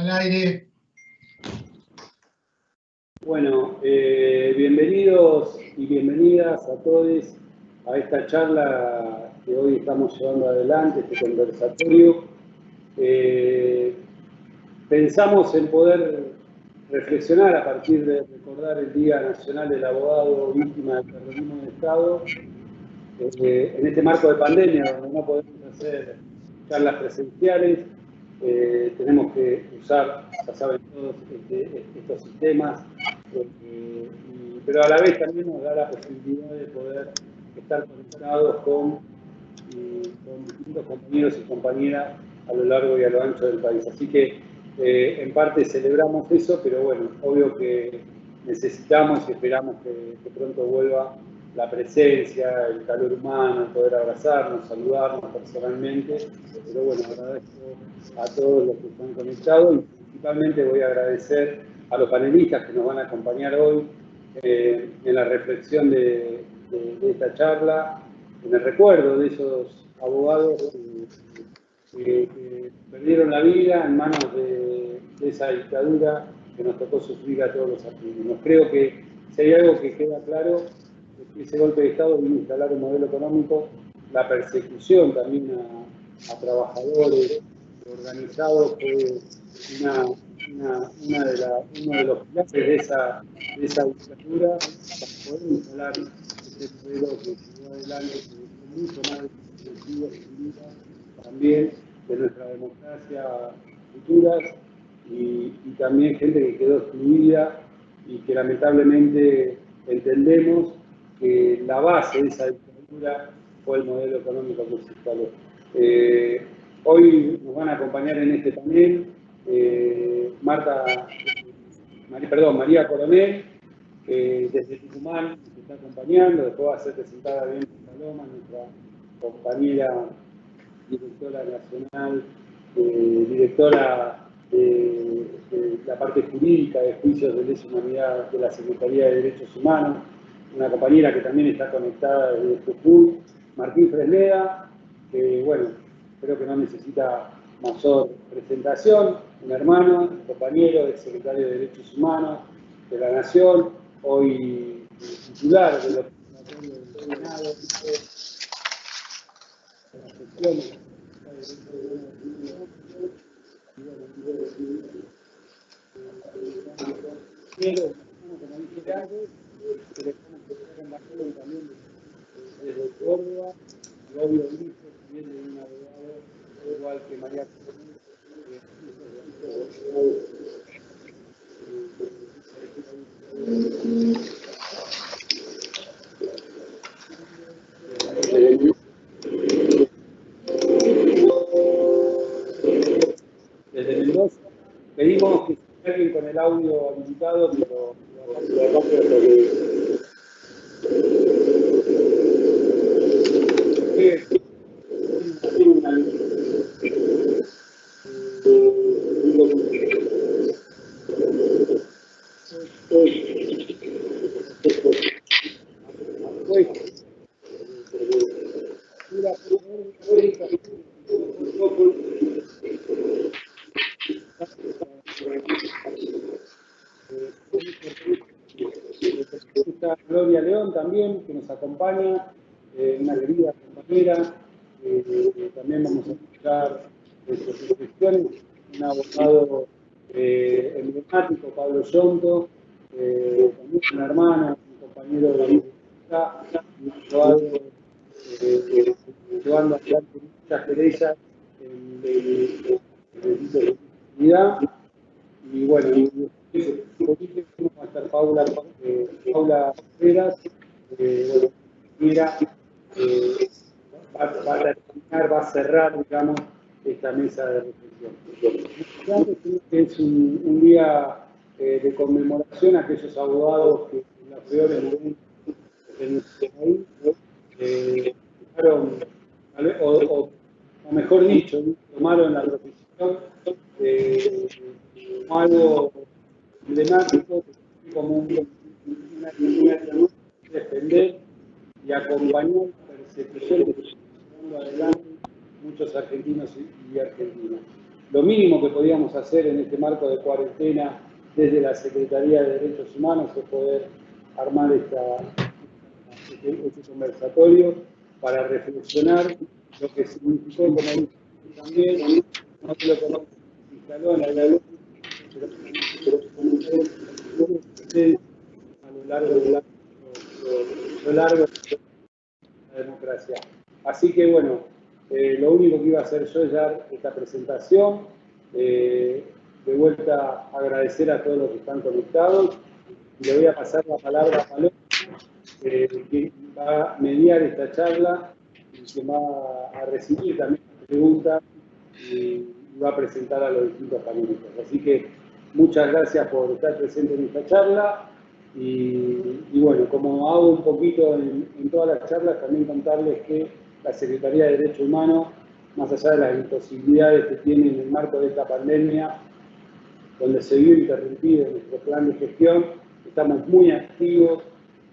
Al aire. Bueno, bienvenidos y bienvenidas a todos a esta charla que hoy estamos llevando adelante, este conversatorio. Pensamos en poder reflexionar a partir de recordar el Día Nacional del Abogado Víctima del Terrorismo de Estado, en este marco de pandemia, donde no podemos hacer charlas presenciales. Tenemos que usar, ya saben todos, estos sistemas, pero a la vez también nos da la posibilidad de poder estar conectados con distintos compañeros y compañeras a lo largo y a lo ancho del país. Así que en parte celebramos eso, pero bueno, obvio que necesitamos y esperamos que pronto vuelva la presencia, el calor humano, poder abrazarnos, saludarnos personalmente. Pero bueno, agradezco a todos los que están conectados y principalmente voy a agradecer a los panelistas que nos van a acompañar hoy en la reflexión de esta charla, en el recuerdo de esos abogados que perdieron la vida en manos de esa dictadura que nos tocó sufrir a todos los argentinos. Creo que si hay algo que queda claro, es que ese golpe de Estado vino a instalar un modelo económico, la persecución también a trabajadores organizados fue uno de los pilares de esa dictadura para poder instalar ese modelo que llevó adelante, que fue mucho más destructivo sin duda, también de nuestra democracia futuras y también gente que quedó excluida y que lamentablemente entendemos que la base de esa dictadura fue el modelo económico que se instaló. Hoy nos van a acompañar en este panel María Coronel, que desde Tucumán nos está acompañando, después va a ser presentada bien Paloma, nuestra compañera directora nacional, directora de la parte jurídica de juicios de lesa humanidad de la Secretaría de Derechos Humanos, una compañera que también está conectada desde Jujuy, Martín Fresneda, que bueno, creo que no necesita mayor presentación, un hermano, un compañero del Secretario de Derechos Humanos de la Nación, hoy titular del Observatorio del Senado, de las secciones pero, como dije antes, que le estamos compartiendo también desde Córdoba, y obvio hijo también de un abogado, igual que María Coronel, desde Mendoza. Pedimos que se alguien con el audio habilitado, pero Gloria León también, que nos acompaña, una querida compañera. También vamos a escuchar sus reflexiones, un abogado emblemático, Pablo Yonto, también una hermana, un compañero de la universidad, un abogado llevando adelante muchas querellas en delitos de comunidad. Y bueno, por último va a estar Paula Veras, bueno, mira, va a terminar, va a cerrar, digamos, esta mesa de reflexión. Creo que es un día de conmemoración a aquellos abogados que en las peores momentos de nuestro país o mejor dicho, tomaron la profesión como algo emblemático, como una actividad de defender y acompañar la persecución que están llevando adelante muchos argentinos y argentinas. lo mínimo que podíamos hacer en este marco de cuarentena desde la Secretaría de Derechos Humanos es poder armar este conversatorio para reflexionar lo que significó, como dije también, no que lo conozco, se instaló en la ley, pero a lo largo de la democracia. Así que bueno, lo único que iba a hacer yo es dar esta presentación. De vuelta agradecer a todos los que están conectados. Y le voy a pasar la palabra a Paloma, que va a mediar esta charla y que va a recibir también las preguntas y va a presentar a los distintos panelistas. Así que muchas gracias por estar presente en esta charla. Y bueno, como hago un poquito en todas las charlas, también contarles que la Secretaría de Derechos Humanos, más allá de las imposibilidades que tiene en el marco de esta pandemia, donde se vio interrumpido nuestro plan de gestión, estamos muy activos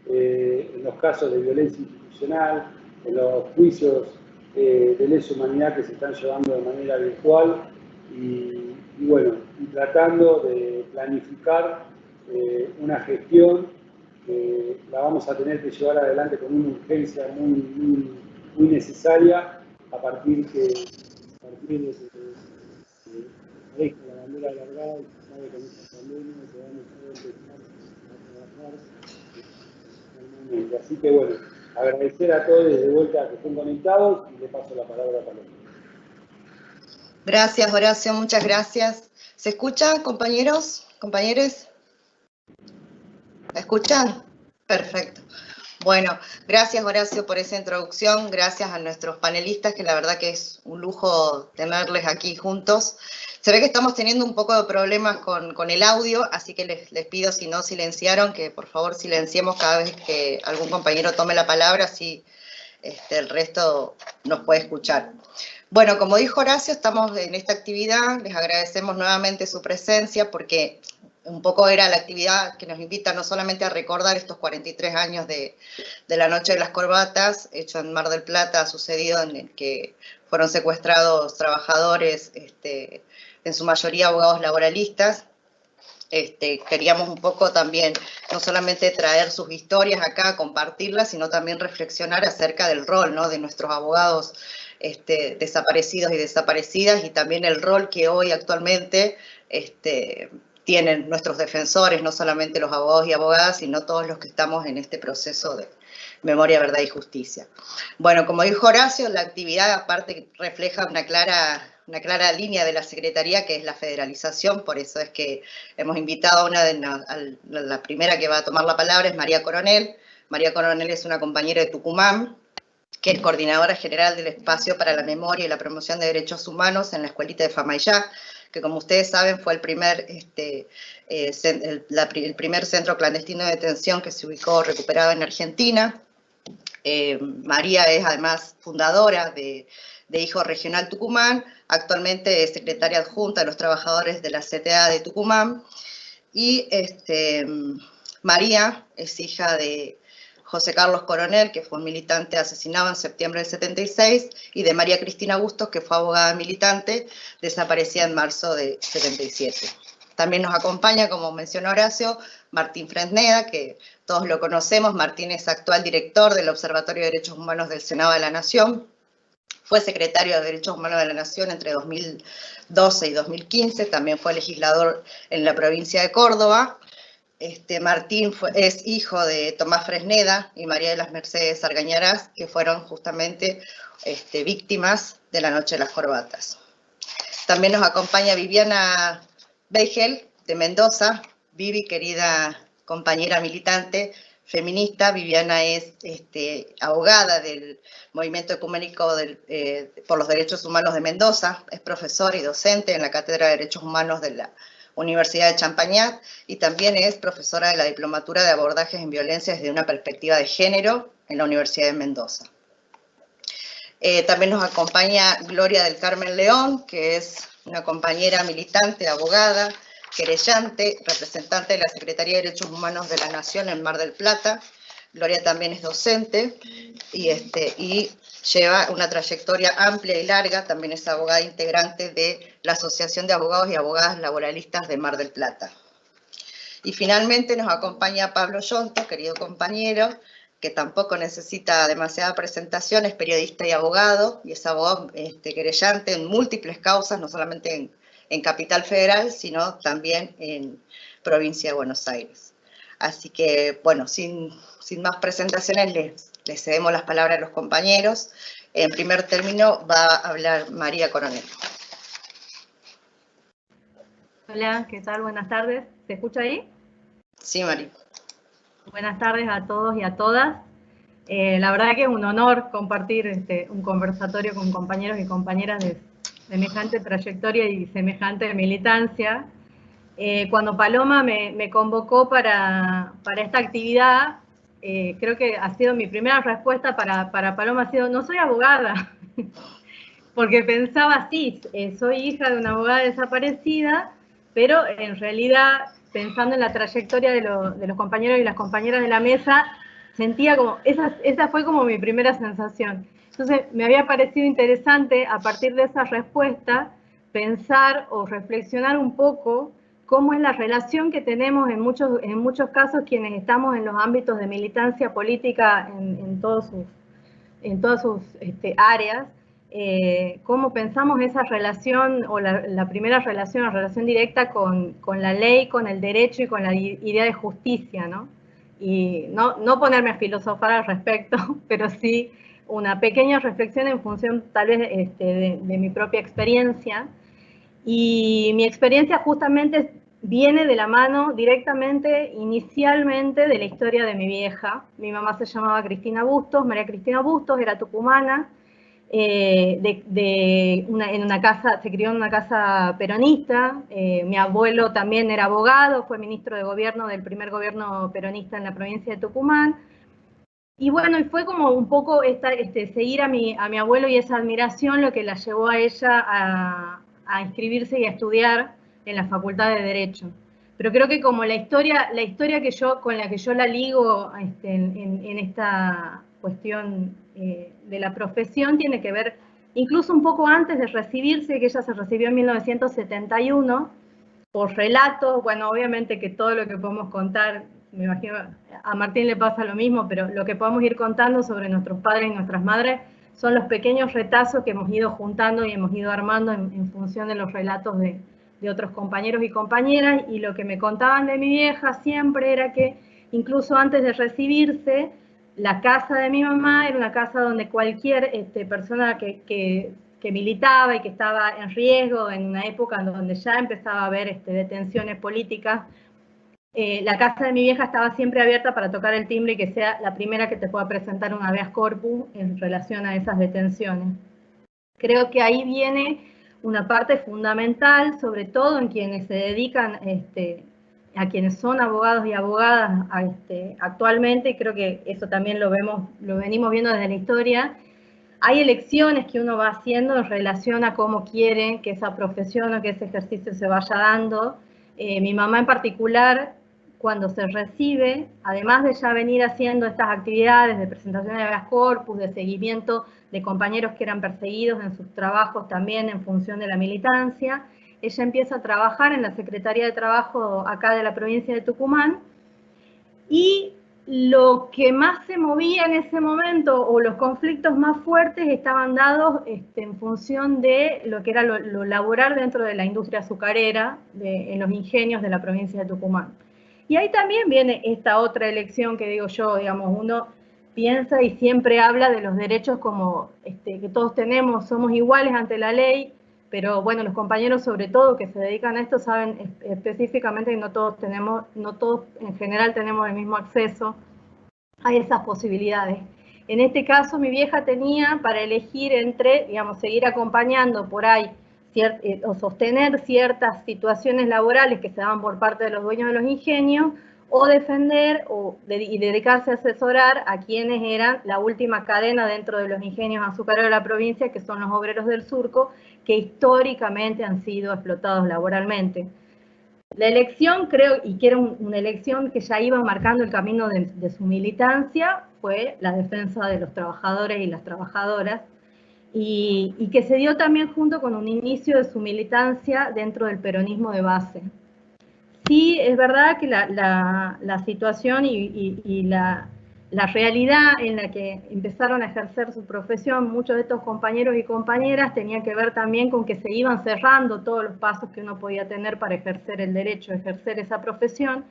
en los casos de violencia institucional, en los juicios de lesa humanidad que se están llevando de manera virtual y bueno, y tratando de planificar una gestión que la vamos a tener que llevar adelante con una urgencia muy necesaria a partir de que deja la bandera alargada y se sabe con esta pandemia que vamos a empezar a trabajar normalmente. Así que bueno, agradecer a todos de vuelta que estén conectados y le paso la palabra a Paloma. Gracias, Horacio, muchas gracias. ¿Se escucha, compañeros? ¿Compañeros? ¿Me escuchan? Perfecto. Bueno, gracias, Horacio, por esa introducción. Gracias a nuestros panelistas, que la verdad que es un lujo tenerles aquí juntos. Se ve que estamos teniendo un poco de problemas con el audio, así que les pido, si no silenciaron, que por favor silenciemos cada vez que algún compañero tome la palabra, así el resto nos puede escuchar. Bueno, como dijo Horacio, estamos en esta actividad, les agradecemos nuevamente su presencia porque un poco era la actividad que nos invita no solamente a recordar estos 43 años de la Noche de las Corbatas, hecho en Mar del Plata, sucedido en el que fueron secuestrados trabajadores, en su mayoría abogados laboralistas. Queríamos un poco también, no solamente traer sus historias acá, compartirlas, sino también reflexionar acerca del rol, ¿no?, de nuestros abogados desaparecidos y desaparecidas, y también el rol que hoy actualmente tienen nuestros defensores, no solamente los abogados y abogadas, sino todos los que estamos en este proceso de memoria, verdad y justicia. Bueno, como dijo Horacio, la actividad aparte refleja una clara línea de la Secretaría, que es la federalización. Por eso es que hemos invitado a la primera que va a tomar la palabra, es María Coronel. María Coronel es una compañera de Tucumán, que es coordinadora general del Espacio para la Memoria y la Promoción de Derechos Humanos en la Escuelita de Famayá, que como ustedes saben fue el primer centro clandestino de detención que se ubicó recuperado en Argentina. María es además fundadora de Hijo Regional Tucumán, actualmente es secretaria adjunta de los trabajadores de la CTA de Tucumán, y María es hija de José Carlos Coronel, que fue un militante asesinado en septiembre del 76, y de María Cristina Bustos, que fue abogada militante, desaparecida en marzo de 77. También nos acompaña, como mencionó Horacio, Martín Fresneda, que todos lo conocemos. Martín es actual director del Observatorio de Derechos Humanos del Senado de la Nación. Fue secretario de Derechos Humanos de la Nación entre 2012 y 2015. También fue legislador en la provincia de Córdoba. Martín es hijo de Tomás Fresneda y María de las Mercedes Argañarás, que fueron justamente víctimas de la Noche de las Corbatas. También nos acompaña Viviana Beigel, de Mendoza. Vivi, querida compañera militante feminista. Viviana es abogada del Movimiento Ecuménico por los Derechos Humanos de Mendoza, es profesora y docente en la Cátedra de Derechos Humanos de la Universidad de Champagnat, y también es profesora de la Diplomatura de Abordajes en Violencia desde una perspectiva de género en la Universidad de Mendoza. También nos acompaña Gloria del Carmen León, que es una compañera militante, abogada, querellante, representante de la Secretaría de Derechos Humanos de la Nación en Mar del Plata. Gloria también es docente y lleva una trayectoria amplia y larga, también es abogada integrante de la Asociación de Abogados y Abogadas Laboralistas de Mar del Plata. Y finalmente nos acompaña Pablo Yonto, querido compañero, que tampoco necesita demasiada presentación, es periodista y abogado, y es abogado querellante en múltiples causas, no solamente en Capital Federal, sino también en Provincia de Buenos Aires. Así que, bueno, sin más presentaciones, les cedemos las palabras a los compañeros. En primer término va a hablar María Coronel. Hola, ¿qué tal? Buenas tardes. ¿Se escucha ahí? Sí, María. Buenas tardes a todos y a todas. La verdad que es un honor compartir un conversatorio con compañeros y compañeras de semejante trayectoria y semejante militancia. Cuando Paloma me convocó para esta actividad, creo que ha sido mi primera respuesta para Paloma, ha sido, no soy abogada, porque pensaba, sí, soy hija de una abogada desaparecida, pero en realidad, pensando en la trayectoria de los compañeros y las compañeras de la mesa, sentía como, esa fue como mi primera sensación. Entonces, me había parecido interesante, a partir de esa respuesta, pensar o reflexionar un poco cómo es la relación que tenemos en muchos casos quienes estamos en los ámbitos de militancia política en todas sus áreas, cómo pensamos esa relación, o la primera relación, la relación directa con la ley, con el derecho y con la idea de justicia, ¿no? Y no ponerme a filosofar al respecto, pero sí una pequeña reflexión en función tal vez de mi propia experiencia. Y mi experiencia justamente viene de la mano directamente, inicialmente, de la historia de mi vieja. Mi mamá se llamaba Cristina Bustos, María Cristina Bustos, era tucumana, en una casa, se crió en una casa peronista. Mi abuelo también era abogado, fue ministro de gobierno del primer gobierno peronista en la provincia de Tucumán. Y bueno, y fue como un poco seguir a mi abuelo y esa admiración lo que la llevó a ella a inscribirse y a estudiar en la Facultad de Derecho. Pero creo que como la historia con la que yo la ligo en esta cuestión de la profesión tiene que ver incluso un poco antes de recibirse, que ella se recibió en 1971, por relatos. Bueno, obviamente que todo lo que podemos contar, me imagino a Martín le pasa lo mismo, pero lo que podemos ir contando sobre nuestros padres y nuestras madres son los pequeños retazos que hemos ido juntando y hemos ido armando en función de los relatos de otros compañeros y compañeras. Y lo que me contaban de mi vieja siempre era que incluso antes de recibirse, la casa de mi mamá era una casa donde cualquier persona que militaba y que estaba en riesgo en una época en donde ya empezaba a haber detenciones políticas, la casa de mi vieja estaba siempre abierta para tocar el timbre y que sea la primera que te pueda presentar un habeas corpus en relación a esas detenciones. Creo que ahí viene una parte fundamental, sobre todo en quienes se dedican, a quienes son abogados y abogadas actualmente, y creo que eso también lo venimos viendo desde la historia. Hay elecciones que uno va haciendo en relación a cómo quiere que esa profesión o que ese ejercicio se vaya dando. Mi mamá en particular, cuando se recibe, además de ya venir haciendo estas actividades de presentación de habeas corpus, de seguimiento de compañeros que eran perseguidos en sus trabajos también en función de la militancia, ella empieza a trabajar en la Secretaría de Trabajo acá de la provincia de Tucumán, y lo que más se movía en ese momento, o los conflictos más fuertes, estaban dados en función de lo que era lo laboral dentro de la industria azucarera, en los ingenios de la provincia de Tucumán. Y ahí también viene esta otra elección que digo yo, digamos, uno piensa y siempre habla de los derechos como que todos tenemos, somos iguales ante la ley, pero bueno, los compañeros sobre todo que se dedican a esto saben específicamente que no todos en general tenemos el mismo acceso a esas posibilidades. En este caso mi vieja tenía para elegir entre, digamos, seguir acompañando por ahí o sostener ciertas situaciones laborales que se daban por parte de los dueños de los ingenios, o defender y dedicarse a asesorar a quienes eran la última cadena dentro de los ingenios azucareros de la provincia, que son los obreros del surco, que históricamente han sido explotados laboralmente. la elección, creo, y que era una elección que ya iba marcando el camino de su militancia, fue la defensa de los trabajadores y las trabajadoras, y que se dio también junto con un inicio de su militancia dentro del peronismo de base. Sí, es verdad que la situación y la realidad en la que empezaron a ejercer su profesión muchos de estos compañeros y compañeras tenía que ver también con que se iban cerrando todos los pasos que uno podía tener para ejercer el derecho, ejercer esa profesión,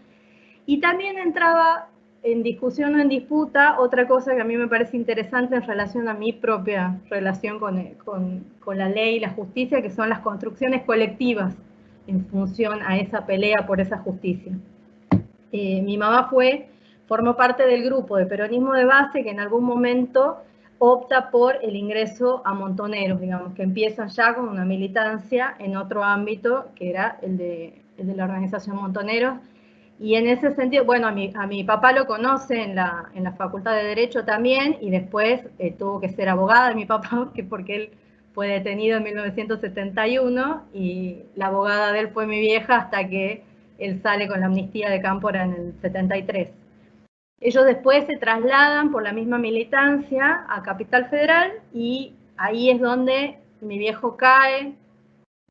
y también entraba en discusión o en disputa otra cosa que a mí me parece interesante en relación a mi propia relación con la ley y la justicia, que son las construcciones colectivas en función a esa pelea por esa justicia. Mi mamá formó parte del grupo de peronismo de base que en algún momento opta por el ingreso a Montoneros, digamos, que empiezan ya con una militancia en otro ámbito, que era el de la organización Montoneros. Y en ese sentido, bueno, a mi papá lo conoce en la Facultad de Derecho también, y después tuvo que ser abogada de mi papá, porque él fue detenido en 1971, y la abogada de él fue mi vieja hasta que él sale con la amnistía de Cámpora en el 73. Ellos después se trasladan por la misma militancia a Capital Federal, y ahí es donde mi viejo cae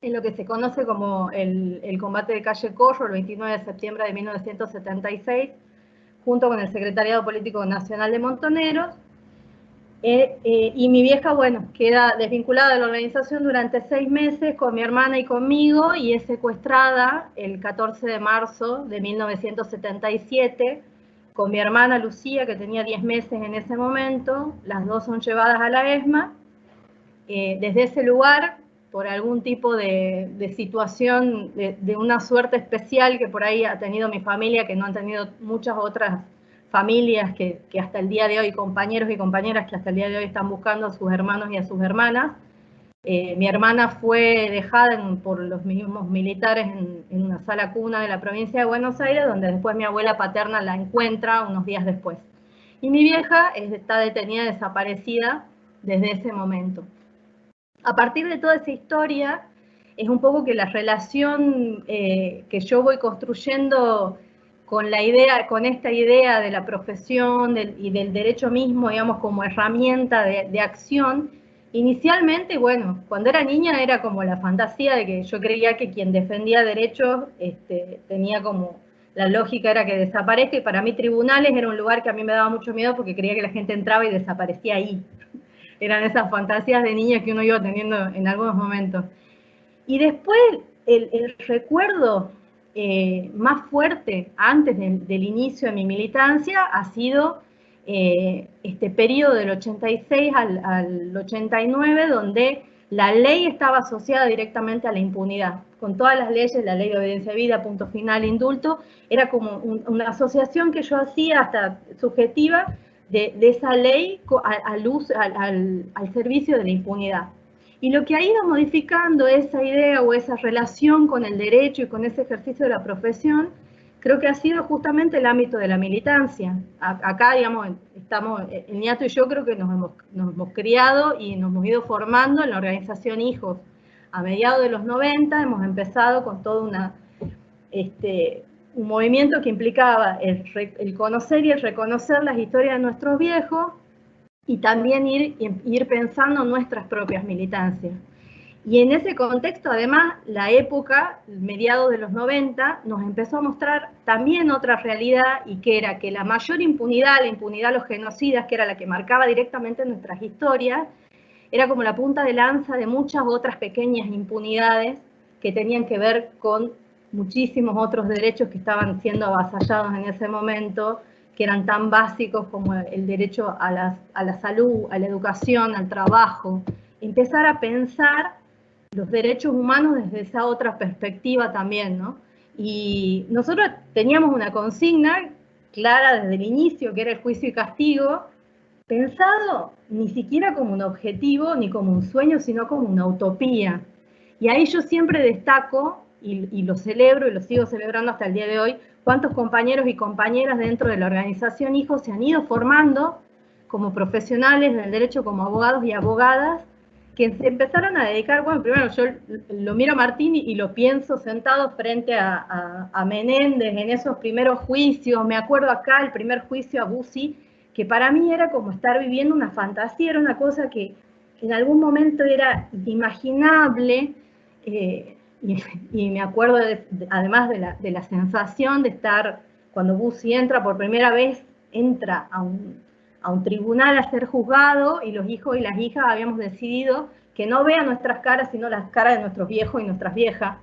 en lo que se conoce como el combate de Calle Corro, el 29 de septiembre de 1976, junto con el Secretariado Político Nacional de Montoneros. Y mi vieja, bueno, queda desvinculada de la organización durante 6 meses con mi hermana y conmigo, y es secuestrada el 14 de marzo de 1977 con mi hermana Lucía, que tenía 10 meses en ese momento. Las dos son llevadas a la ESMA. Desde ese lugar, por algún tipo de situación, de una suerte especial que por ahí ha tenido mi familia, que no han tenido muchas otras familias que hasta el día de hoy, compañeros y compañeras que hasta el día de hoy están buscando a sus hermanos y a sus hermanas. Mi hermana fue dejada por los mismos militares en una sala cuna de la provincia de Buenos Aires, donde después mi abuela paterna la encuentra unos días después. Y mi vieja está detenida, desaparecida desde ese momento. A partir de toda esa historia, es un poco que la relación que yo voy construyendo con esta idea de la profesión y del derecho mismo, digamos, como herramienta de acción. Inicialmente, bueno, cuando era niña era como la fantasía de que yo creía que quien defendía derechos tenía como, la lógica era que desaparezca, y para mí tribunales era un lugar que a mí me daba mucho miedo porque creía que la gente entraba y desaparecía ahí. Eran esas fantasías de niña que uno iba teniendo en algunos momentos. Y después el recuerdo más fuerte antes del inicio de mi militancia ha sido este periodo del 86 al 89, donde la ley estaba asociada directamente a la impunidad. Con todas las leyes, la ley de obediencia de vida, punto final, indulto, era como una asociación que yo hacía hasta subjetiva de esa ley al servicio de la impunidad. Y lo que ha ido modificando esa idea o esa relación con el derecho y con ese ejercicio de la profesión, creo que ha sido justamente el ámbito de la militancia. Acá, digamos, el Niato y yo creo que nos hemos criado y nos hemos ido formando en la organización Hijos. A mediados de los 90 hemos empezado con todo un movimiento que implicaba el conocer y el reconocer las historias de nuestros viejos, y también ir pensando nuestras propias militancias. Y en ese contexto, además, la época, mediados de los 90, nos empezó a mostrar también otra realidad, y que era que la mayor impunidad, la impunidad a los genocidas, que era la que marcaba directamente nuestras historias, era como la punta de lanza de muchas otras pequeñas impunidades que tenían que ver con muchísimos otros derechos que estaban siendo avasallados en ese momento, que eran tan básicos como el derecho a la salud, a la educación, al trabajo. Empezar a pensar los derechos humanos desde esa otra perspectiva también, ¿no? Y nosotros teníamos una consigna clara desde el inicio, que era el juicio y castigo, pensado ni siquiera como un objetivo ni como un sueño, sino como una utopía. Y ahí yo siempre destaco, y lo celebro y lo sigo celebrando hasta el día de hoy, cuántos compañeros y compañeras dentro de la organización Hijos se han ido formando como profesionales del derecho, como abogados y abogadas, que se empezaron a dedicar, bueno, primero yo lo miro a Martín y lo pienso sentado frente a Menéndez en esos primeros juicios. Me acuerdo acá el primer juicio a Bussi, que para mí era como estar viviendo una fantasía, era una cosa que en algún momento era inimaginable, y me acuerdo además de la sensación de estar, cuando Bussi entra por primera vez, entra a un tribunal a ser juzgado, y los hijos y las hijas habíamos decidido que no vean nuestras caras, sino las caras de nuestros viejos y nuestras viejas.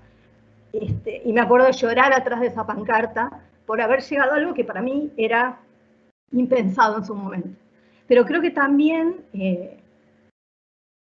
Y me acuerdo de llorar atrás de esa pancarta por haber llegado a algo que para mí era impensado en su momento. Pero creo que también,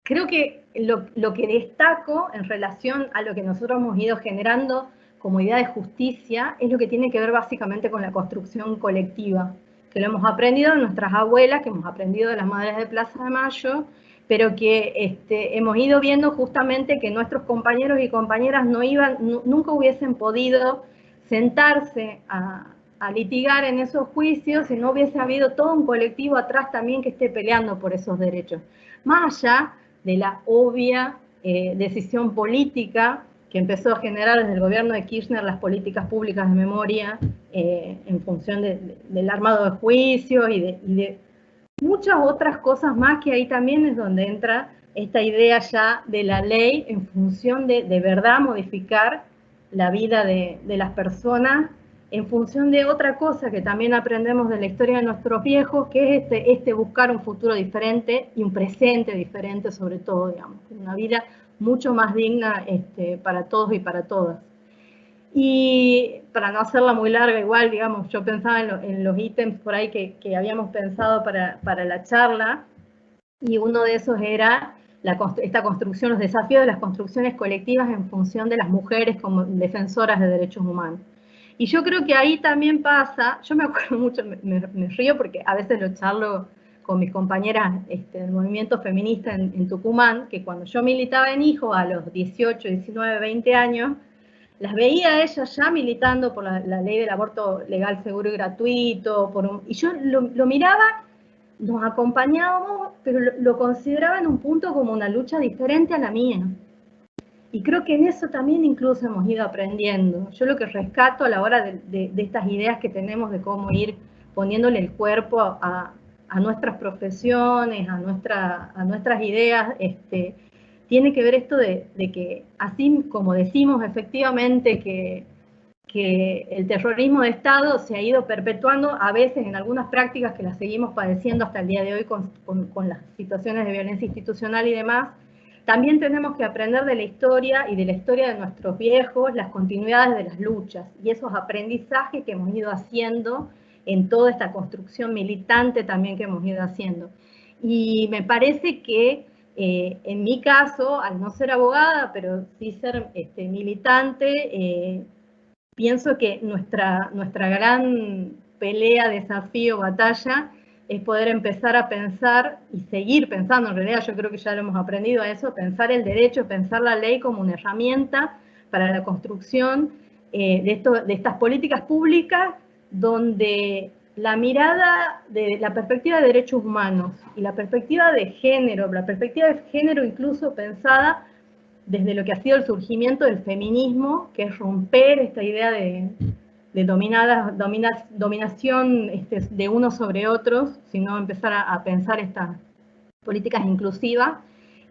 creo que lo que destaco en relación a lo que nosotros hemos ido generando como idea de justicia es lo que tiene que ver básicamente con la construcción colectiva, que lo hemos aprendido de nuestras abuelas, que hemos aprendido de las madres de Plaza de Mayo, pero que hemos ido viendo justamente que nuestros compañeros y compañeras nunca hubiesen podido sentarse a litigar en esos juicios si no hubiese habido todo un colectivo atrás también que esté peleando por esos derechos. Más allá de la obvia decisión política que empezó a generar desde el gobierno de Kirchner las políticas públicas de memoria en función del armado de juicios y de muchas otras cosas más, que ahí también es donde entra esta idea ya de la ley en función de verdad modificar la vida de las personas en función de otra cosa que también aprendemos de la historia de nuestros viejos, que es buscar un futuro diferente y un presente diferente sobre todo, digamos, una vida mucho más digna para todos y para todas. Y para no hacerla muy larga, igual, digamos, yo pensaba en los ítems por ahí que habíamos pensado para la charla, y uno de esos era esta construcción, los desafíos de las construcciones colectivas en función de las mujeres como defensoras de derechos humanos. Y yo creo que ahí también pasa, yo me acuerdo mucho, me río porque a veces lo charlo con mis compañeras del movimiento feminista en Tucumán, que cuando yo militaba en HIJO a los 18, 19, 20 años, las veía a ellas ya militando por la ley del aborto legal, seguro y gratuito, y yo lo miraba, nos acompañábamos, pero lo consideraba en un punto como una lucha diferente a la mía. Y creo que en eso también incluso hemos ido aprendiendo. Yo lo que rescato a la hora de estas ideas que tenemos de cómo ir poniéndole el cuerpo a nuestras profesiones, a nuestras ideas, tiene que ver esto de que, así como decimos efectivamente que el terrorismo de Estado se ha ido perpetuando, a veces en algunas prácticas que las seguimos padeciendo hasta el día de hoy con las situaciones de violencia institucional y demás, también tenemos que aprender de la historia y de la historia de nuestros viejos, las continuidades de las luchas y esos aprendizajes que hemos ido haciendo en toda esta construcción militante también que hemos ido haciendo. Y me parece que en mi caso, al no ser abogada, pero sí ser militante, pienso que nuestra gran pelea, desafío, batalla, es poder empezar a pensar y seguir pensando, en realidad yo creo que ya lo hemos aprendido a eso, pensar el derecho, pensar la ley como una herramienta para la construcción de estas políticas públicas donde la mirada de la perspectiva de derechos humanos y la perspectiva de género incluso pensada desde lo que ha sido el surgimiento del feminismo, que es romper esta idea de dominación de unos sobre otros, sino empezar a pensar estas políticas inclusivas.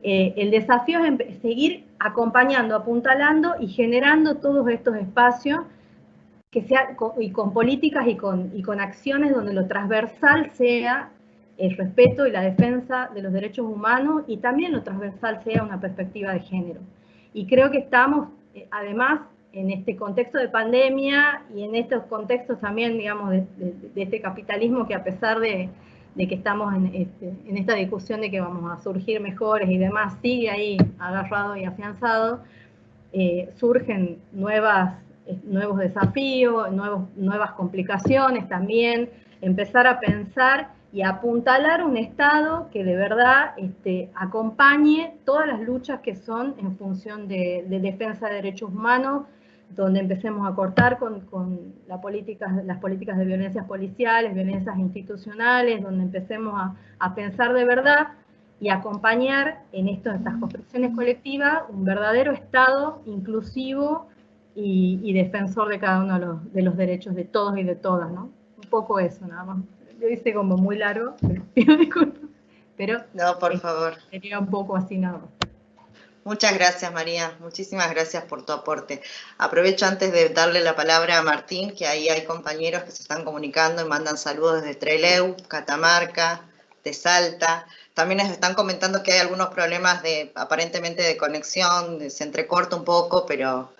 El desafío es seguir acompañando, apuntalando y generando todos estos espacios y con políticas y con acciones donde lo transversal sea el respeto y la defensa de los derechos humanos, y también lo transversal sea una perspectiva de género. Y creo que estamos, además, en este contexto de pandemia y en estos contextos también, digamos, de este capitalismo que, a pesar de que estamos en esta discusión de que vamos a surgir mejores y demás, sigue ahí agarrado y afianzado, surgen nuevos desafíos, nuevas complicaciones también, empezar a pensar y a apuntalar un Estado que de verdad acompañe todas las luchas que son en función de defensa de derechos humanos, donde empecemos a cortar con las políticas de violencias policiales, violencias institucionales, donde empecemos a pensar de verdad y acompañar en estas construcciones colectivas un verdadero Estado inclusivo y defensor de cada uno de los derechos de todos y de todas, ¿no? Un poco eso, nada más. Lo hice como muy largo, pido disculpas, pero no, por favor. Sería un poco así nada más. Muchas gracias, María. Muchísimas gracias por tu aporte. Aprovecho antes de darle la palabra a Martín, que ahí hay compañeros que se están comunicando y mandan saludos desde Trelew, Catamarca, de Salta. También nos están comentando que hay algunos problemas aparentemente de conexión, se entrecorta un poco, pero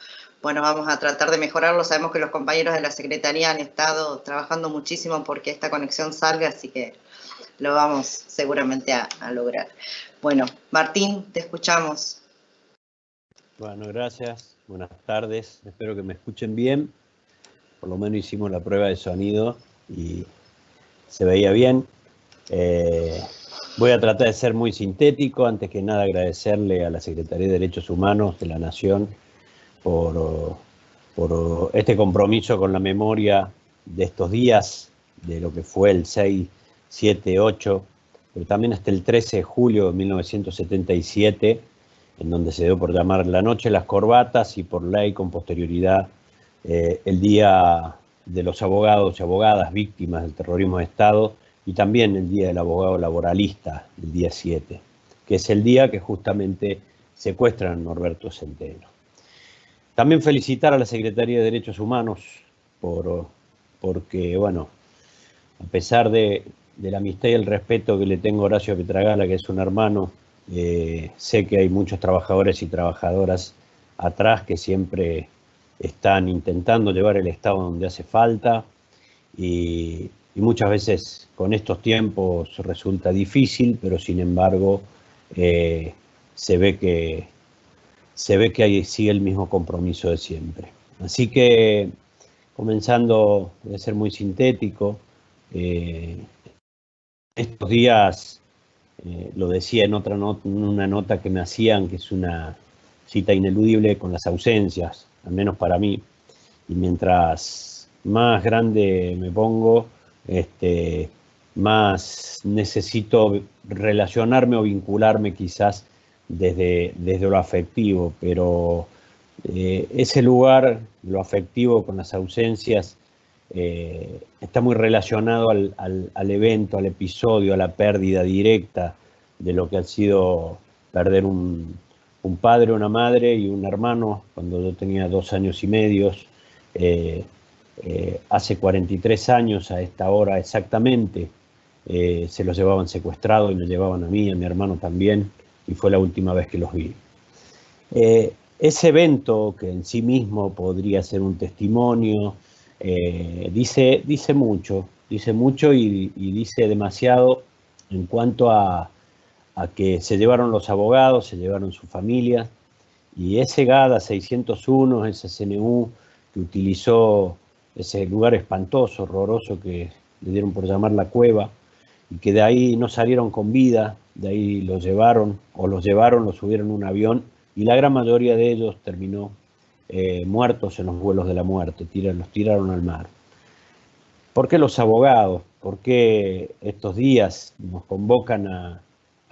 bueno, vamos a tratar de mejorarlo. Sabemos que los compañeros de la Secretaría han estado trabajando muchísimo porque esta conexión salga, así que lo vamos seguramente a lograr. Bueno, Martín, te escuchamos. Bueno, gracias. Buenas tardes. Espero que me escuchen bien. Por lo menos hicimos la prueba de sonido y se veía bien. Voy a tratar de ser muy sintético. Antes que nada, agradecerle a la Secretaría de Derechos Humanos de la Nación por este compromiso con la memoria de estos días, de lo que fue el 6, 7, 8, pero también hasta el 13 de julio de 1977, en donde se dio por llamar la Noche de las Corbatas y por ley con posterioridad el Día de los Abogados y Abogadas Víctimas del Terrorismo de Estado, y también el Día del Abogado Laboralista, el día 7, que es el día que justamente secuestran a Norberto Centeno. También felicitar a la Secretaría de Derechos Humanos porque, bueno, a pesar de la amistad y el respeto que le tengo a Horacio Petragala, que es un hermano, sé que hay muchos trabajadores y trabajadoras atrás que siempre están intentando llevar el Estado donde hace falta y muchas veces con estos tiempos resulta difícil, pero sin embargo se ve que ahí sigue el mismo compromiso de siempre. Así que, comenzando, voy a ser muy sintético, estos días, lo decía en una nota que me hacían, que es una cita ineludible con las ausencias, al menos para mí, y mientras más grande me pongo, más necesito relacionarme o vincularme quizás desde lo afectivo, pero ese lugar, lo afectivo con las ausencias, está muy relacionado al evento, al episodio, a la pérdida directa de lo que ha sido perder un padre, una madre y un hermano cuando yo tenía 2 años y medio. Hace 43 años, a esta hora exactamente, se los llevaban secuestrados y me llevaban a mí, a mi hermano también, y fue la última vez que los vi. Ese evento, que en sí mismo podría ser un testimonio, dice mucho y dice demasiado en cuanto a que se llevaron los abogados, se llevaron su familia, y ese GADA 601, ese CNU que utilizó ese lugar espantoso, horroroso que le dieron por llamar la cueva, y que de ahí no salieron con vida, de ahí los llevaron, los subieron en un avión, y la gran mayoría de ellos terminó muertos en los vuelos de la muerte, los tiraron al mar. ¿Por qué los abogados? ¿Por qué estos días nos convocan a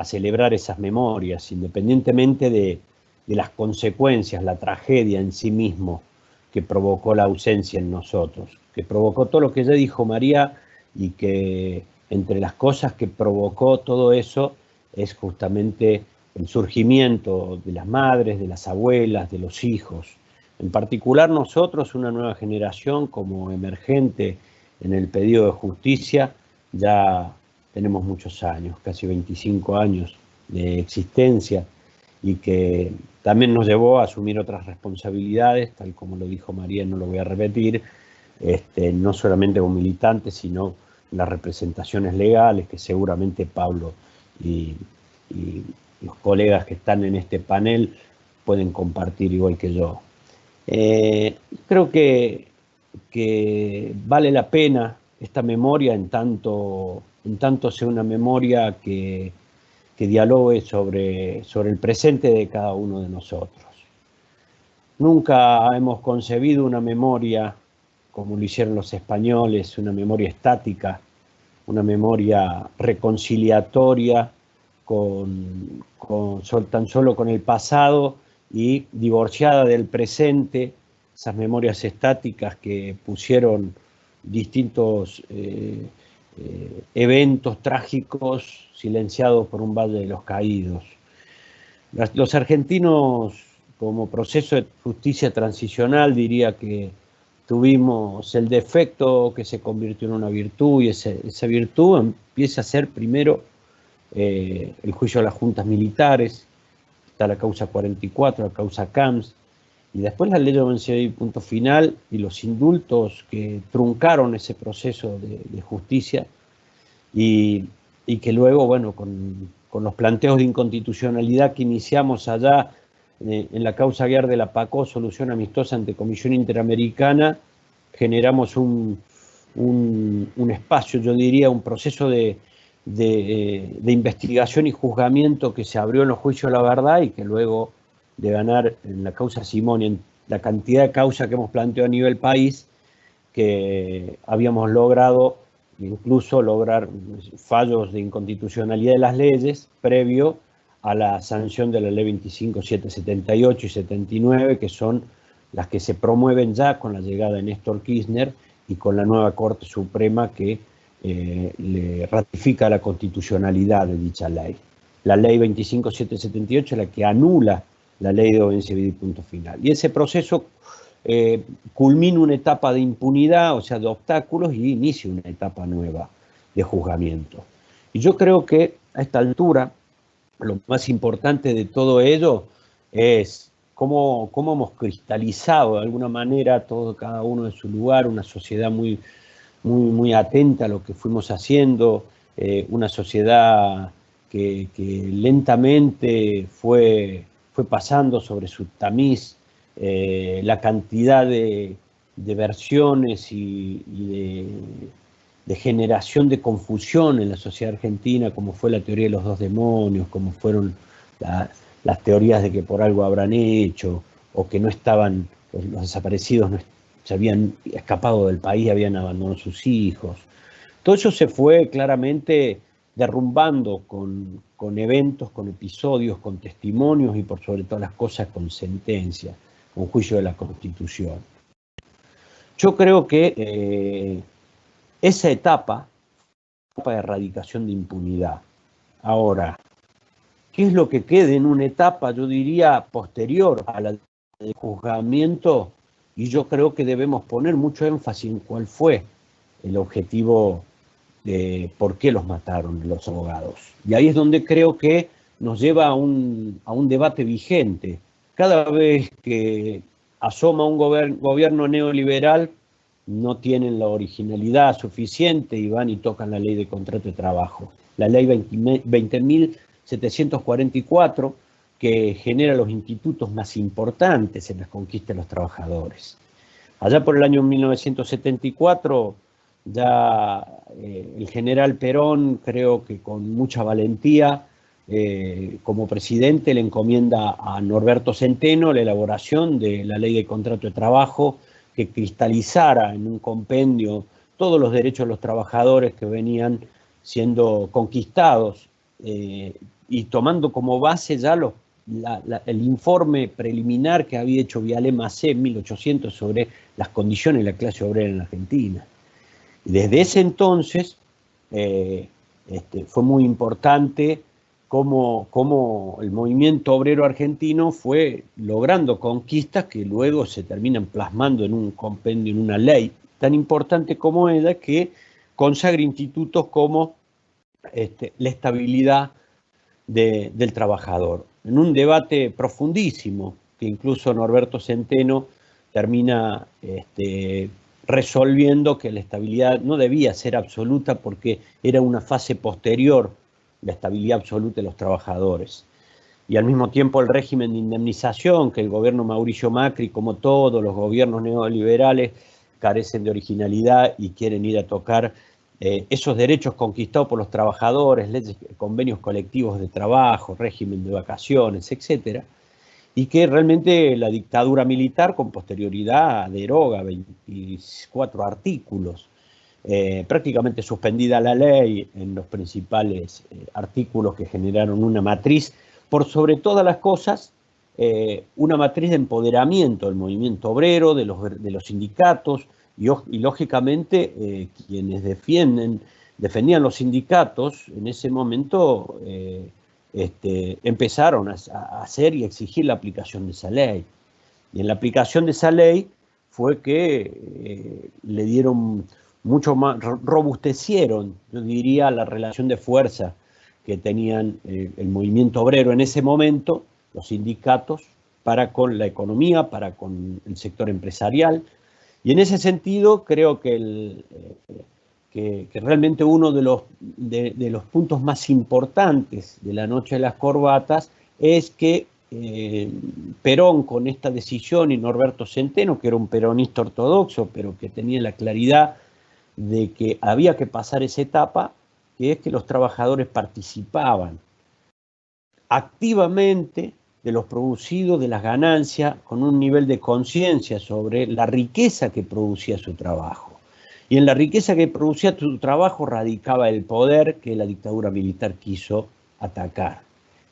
celebrar esas memorias, independientemente de las consecuencias, la tragedia en sí mismo que provocó la ausencia en nosotros, que provocó todo lo que ya dijo María, y que entre las cosas que provocó todo eso es justamente el surgimiento de las madres, de las abuelas, de los hijos. En particular nosotros, una nueva generación como emergente en el pedido de justicia, ya tenemos muchos años, casi 25 años de existencia, y que también nos llevó a asumir otras responsabilidades, tal como lo dijo María, no lo voy a repetir, no solamente como militantes, sino las representaciones legales, que seguramente Pablo y los colegas que están en este panel pueden compartir igual que yo. Creo que vale la pena esta memoria en tanto sea una memoria que dialogue sobre el presente de cada uno de nosotros. Nunca hemos concebido una memoria como lo hicieron los españoles, una memoria estática, una memoria reconciliatoria tan solo con el pasado y divorciada del presente, esas memorias estáticas que pusieron distintos eventos trágicos silenciados por un valle de los caídos. Los argentinos, como proceso de justicia transicional, diría que tuvimos el defecto que se convirtió en una virtud, y esa virtud empieza a ser primero el juicio a las juntas militares, está la causa 44, la causa Camps, y después la ley de vencedor y punto final, y los indultos que truncaron ese proceso de justicia, y que luego, bueno, con los planteos de inconstitucionalidad que iniciamos allá en la causa Aguiar de la PACO, solución amistosa ante Comisión Interamericana, generamos un espacio, yo diría, un proceso de investigación y juzgamiento que se abrió en los juicios de la verdad, y que luego de ganar en la causa Simón y en la cantidad de causas que hemos planteado a nivel país, que habíamos logrado incluso lograr fallos de inconstitucionalidad de las leyes previo a la sanción de la ley 25.778 y 79, que son las que se promueven ya con la llegada de Néstor Kirchner y con la nueva Corte Suprema que le ratifica la constitucionalidad de dicha ley. La ley 25.778 es la que anula la ley de obediencia civil y punto final. Y ese proceso culmina una etapa de impunidad, o sea, de obstáculos, y inicia una etapa nueva de juzgamiento. Y yo creo que a esta altura lo más importante de todo ello es cómo hemos cristalizado de alguna manera todo, cada uno de su lugar, una sociedad muy atenta a lo que fuimos haciendo, una sociedad que lentamente fue pasando sobre su tamiz la cantidad de versiones y de generación de confusión en la sociedad argentina, como fue la teoría de los dos demonios, como fueron las teorías de que por algo habrán hecho, o que no estaban, los desaparecidos se habían escapado del país, habían abandonado a sus hijos. Todo eso se fue claramente derrumbando con eventos, con episodios, con testimonios y por sobre todas las cosas con sentencias, con juicio de la Constitución. Yo creo que esa etapa de erradicación de impunidad. Ahora, ¿qué es lo que queda en una etapa, yo diría, posterior a la del juzgamiento? Y yo creo que debemos poner mucho énfasis en cuál fue el objetivo de por qué los mataron los abogados. Y ahí es donde creo que nos lleva a un debate vigente. Cada vez que asoma un gobierno neoliberal, no tienen la originalidad suficiente y van y tocan la ley de contrato de trabajo. La ley 20.744, que genera los institutos más importantes en las conquistas de los trabajadores. Allá por el año 1974, ya el general Perón, creo que con mucha valentía, como presidente, le encomienda a Norberto Centeno la elaboración de la ley de contrato de trabajo, que cristalizara en un compendio todos los derechos de los trabajadores que venían siendo conquistados, y tomando como base ya el informe preliminar que había hecho Vialé Macé en 1800 sobre las condiciones de la clase obrera en la Argentina. Y desde ese entonces fue muy importante cómo el movimiento obrero argentino fue logrando conquistas que luego se terminan plasmando en un compendio, en una ley tan importante como ella, que consagra institutos como la estabilidad del trabajador. En un debate profundísimo, que incluso Norberto Centeno termina resolviendo que la estabilidad no debía ser absoluta porque era una fase posterior, la estabilidad absoluta de los trabajadores. Y al mismo tiempo el régimen de indemnización, que el gobierno Mauricio Macri, como todos los gobiernos neoliberales, carecen de originalidad y quieren ir a tocar esos derechos conquistados por los trabajadores, leyes, convenios colectivos de trabajo, régimen de vacaciones, etc. Y que realmente la dictadura militar con posterioridad deroga 24 artículos. prácticamente suspendida la ley en los principales artículos que generaron una matriz, por sobre todas las cosas, una matriz de empoderamiento del movimiento obrero, de los sindicatos, y lógicamente quienes defendían los sindicatos en ese momento empezaron a hacer y exigir la aplicación de esa ley. Y en la aplicación de esa ley fue que le dieron mucho más, robustecieron, yo diría, la relación de fuerza que tenían el movimiento obrero en ese momento, los sindicatos, para con la economía, para con el sector empresarial. Y en ese sentido creo que realmente uno de los puntos más importantes de la Noche de las Corbatas es que Perón, con esta decisión, y Norberto Centeno, que era un peronista ortodoxo, pero que tenía la claridad de que había que pasar esa etapa, que es que los trabajadores participaban activamente de los producidos, de las ganancias, con un nivel de conciencia sobre la riqueza que producía su trabajo. Y en la riqueza que producía su trabajo radicaba el poder que la dictadura militar quiso atacar.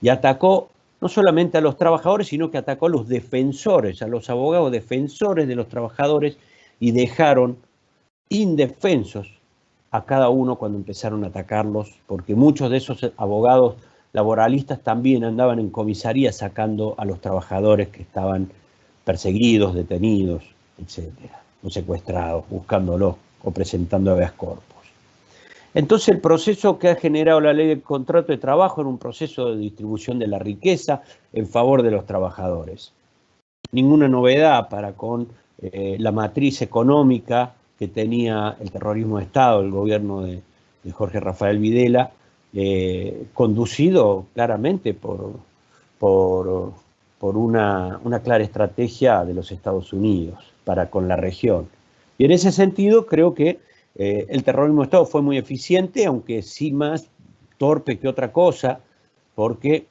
Y atacó no solamente a los trabajadores, sino que atacó a los defensores, a los abogados defensores de los trabajadores, y dejaron indefensos a cada uno cuando empezaron a atacarlos, porque muchos de esos abogados laboralistas también andaban en comisaría sacando a los trabajadores que estaban perseguidos, detenidos, etcétera, o secuestrados, buscándolos o presentando habeas corpus. Entonces el proceso que ha generado la ley del contrato de trabajo era un proceso de distribución de la riqueza en favor de los trabajadores. Ninguna novedad para con la matriz económica que tenía el terrorismo de Estado, el gobierno de Jorge Rafael Videla, conducido claramente por una clara estrategia de los Estados Unidos para con la región. Y en ese sentido creo que el terrorismo de Estado fue muy eficiente, aunque sí más torpe que otra cosa, porque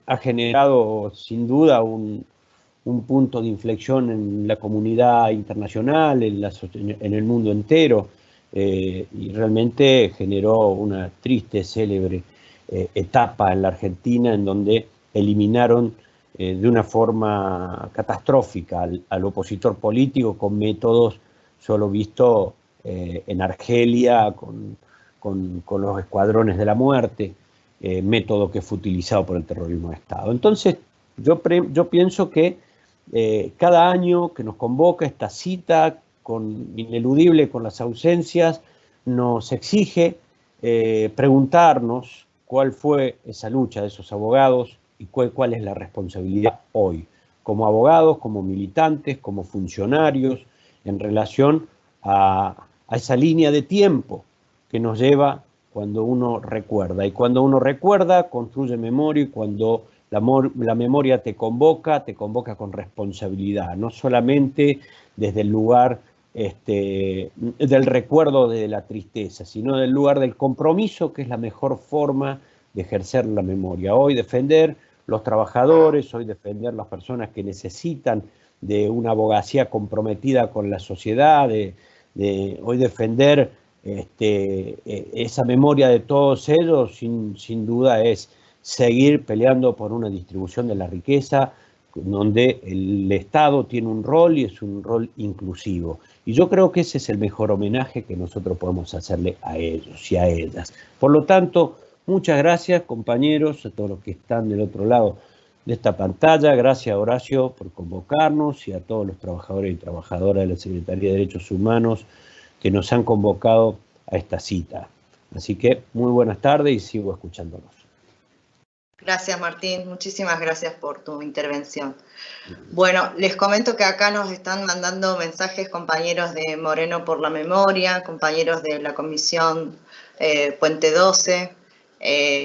ha generado sin duda un punto de inflexión en la comunidad internacional, en el mundo entero, y realmente generó una triste, célebre etapa en la Argentina en donde eliminaron de una forma catastrófica al opositor político con métodos solo visto en Argelia con los escuadrones de la muerte, método que fue utilizado por el terrorismo de Estado. Entonces yo pienso que cada año que nos convoca esta cita ineludible con las ausencias, nos exige preguntarnos cuál fue esa lucha de esos abogados y cuál es la responsabilidad hoy, como abogados, como militantes, como funcionarios, en relación a esa línea de tiempo que nos lleva cuando uno recuerda. Y cuando uno recuerda, construye memoria, y cuando la memoria te convoca con responsabilidad, no solamente desde el lugar del recuerdo de la tristeza, sino del lugar del compromiso, que es la mejor forma de ejercer la memoria. Hoy defender los trabajadores, hoy defender las personas que necesitan de una abogacía comprometida con la sociedad, hoy defender esa memoria de todos ellos, sin duda es seguir peleando por una distribución de la riqueza donde el Estado tiene un rol y es un rol inclusivo. Y yo creo que ese es el mejor homenaje que nosotros podemos hacerle a ellos y a ellas. Por lo tanto, muchas gracias, compañeros, a todos los que están del otro lado de esta pantalla. Gracias, Horacio, por convocarnos, y a todos los trabajadores y trabajadoras de la Secretaría de Derechos Humanos que nos han convocado a esta cita. Así que muy buenas tardes y sigo escuchándolos. Gracias, Martín. Muchísimas gracias por tu intervención. Bueno, les comento que acá nos están mandando mensajes compañeros de Moreno por la Memoria, compañeros de la Comisión Puente 12,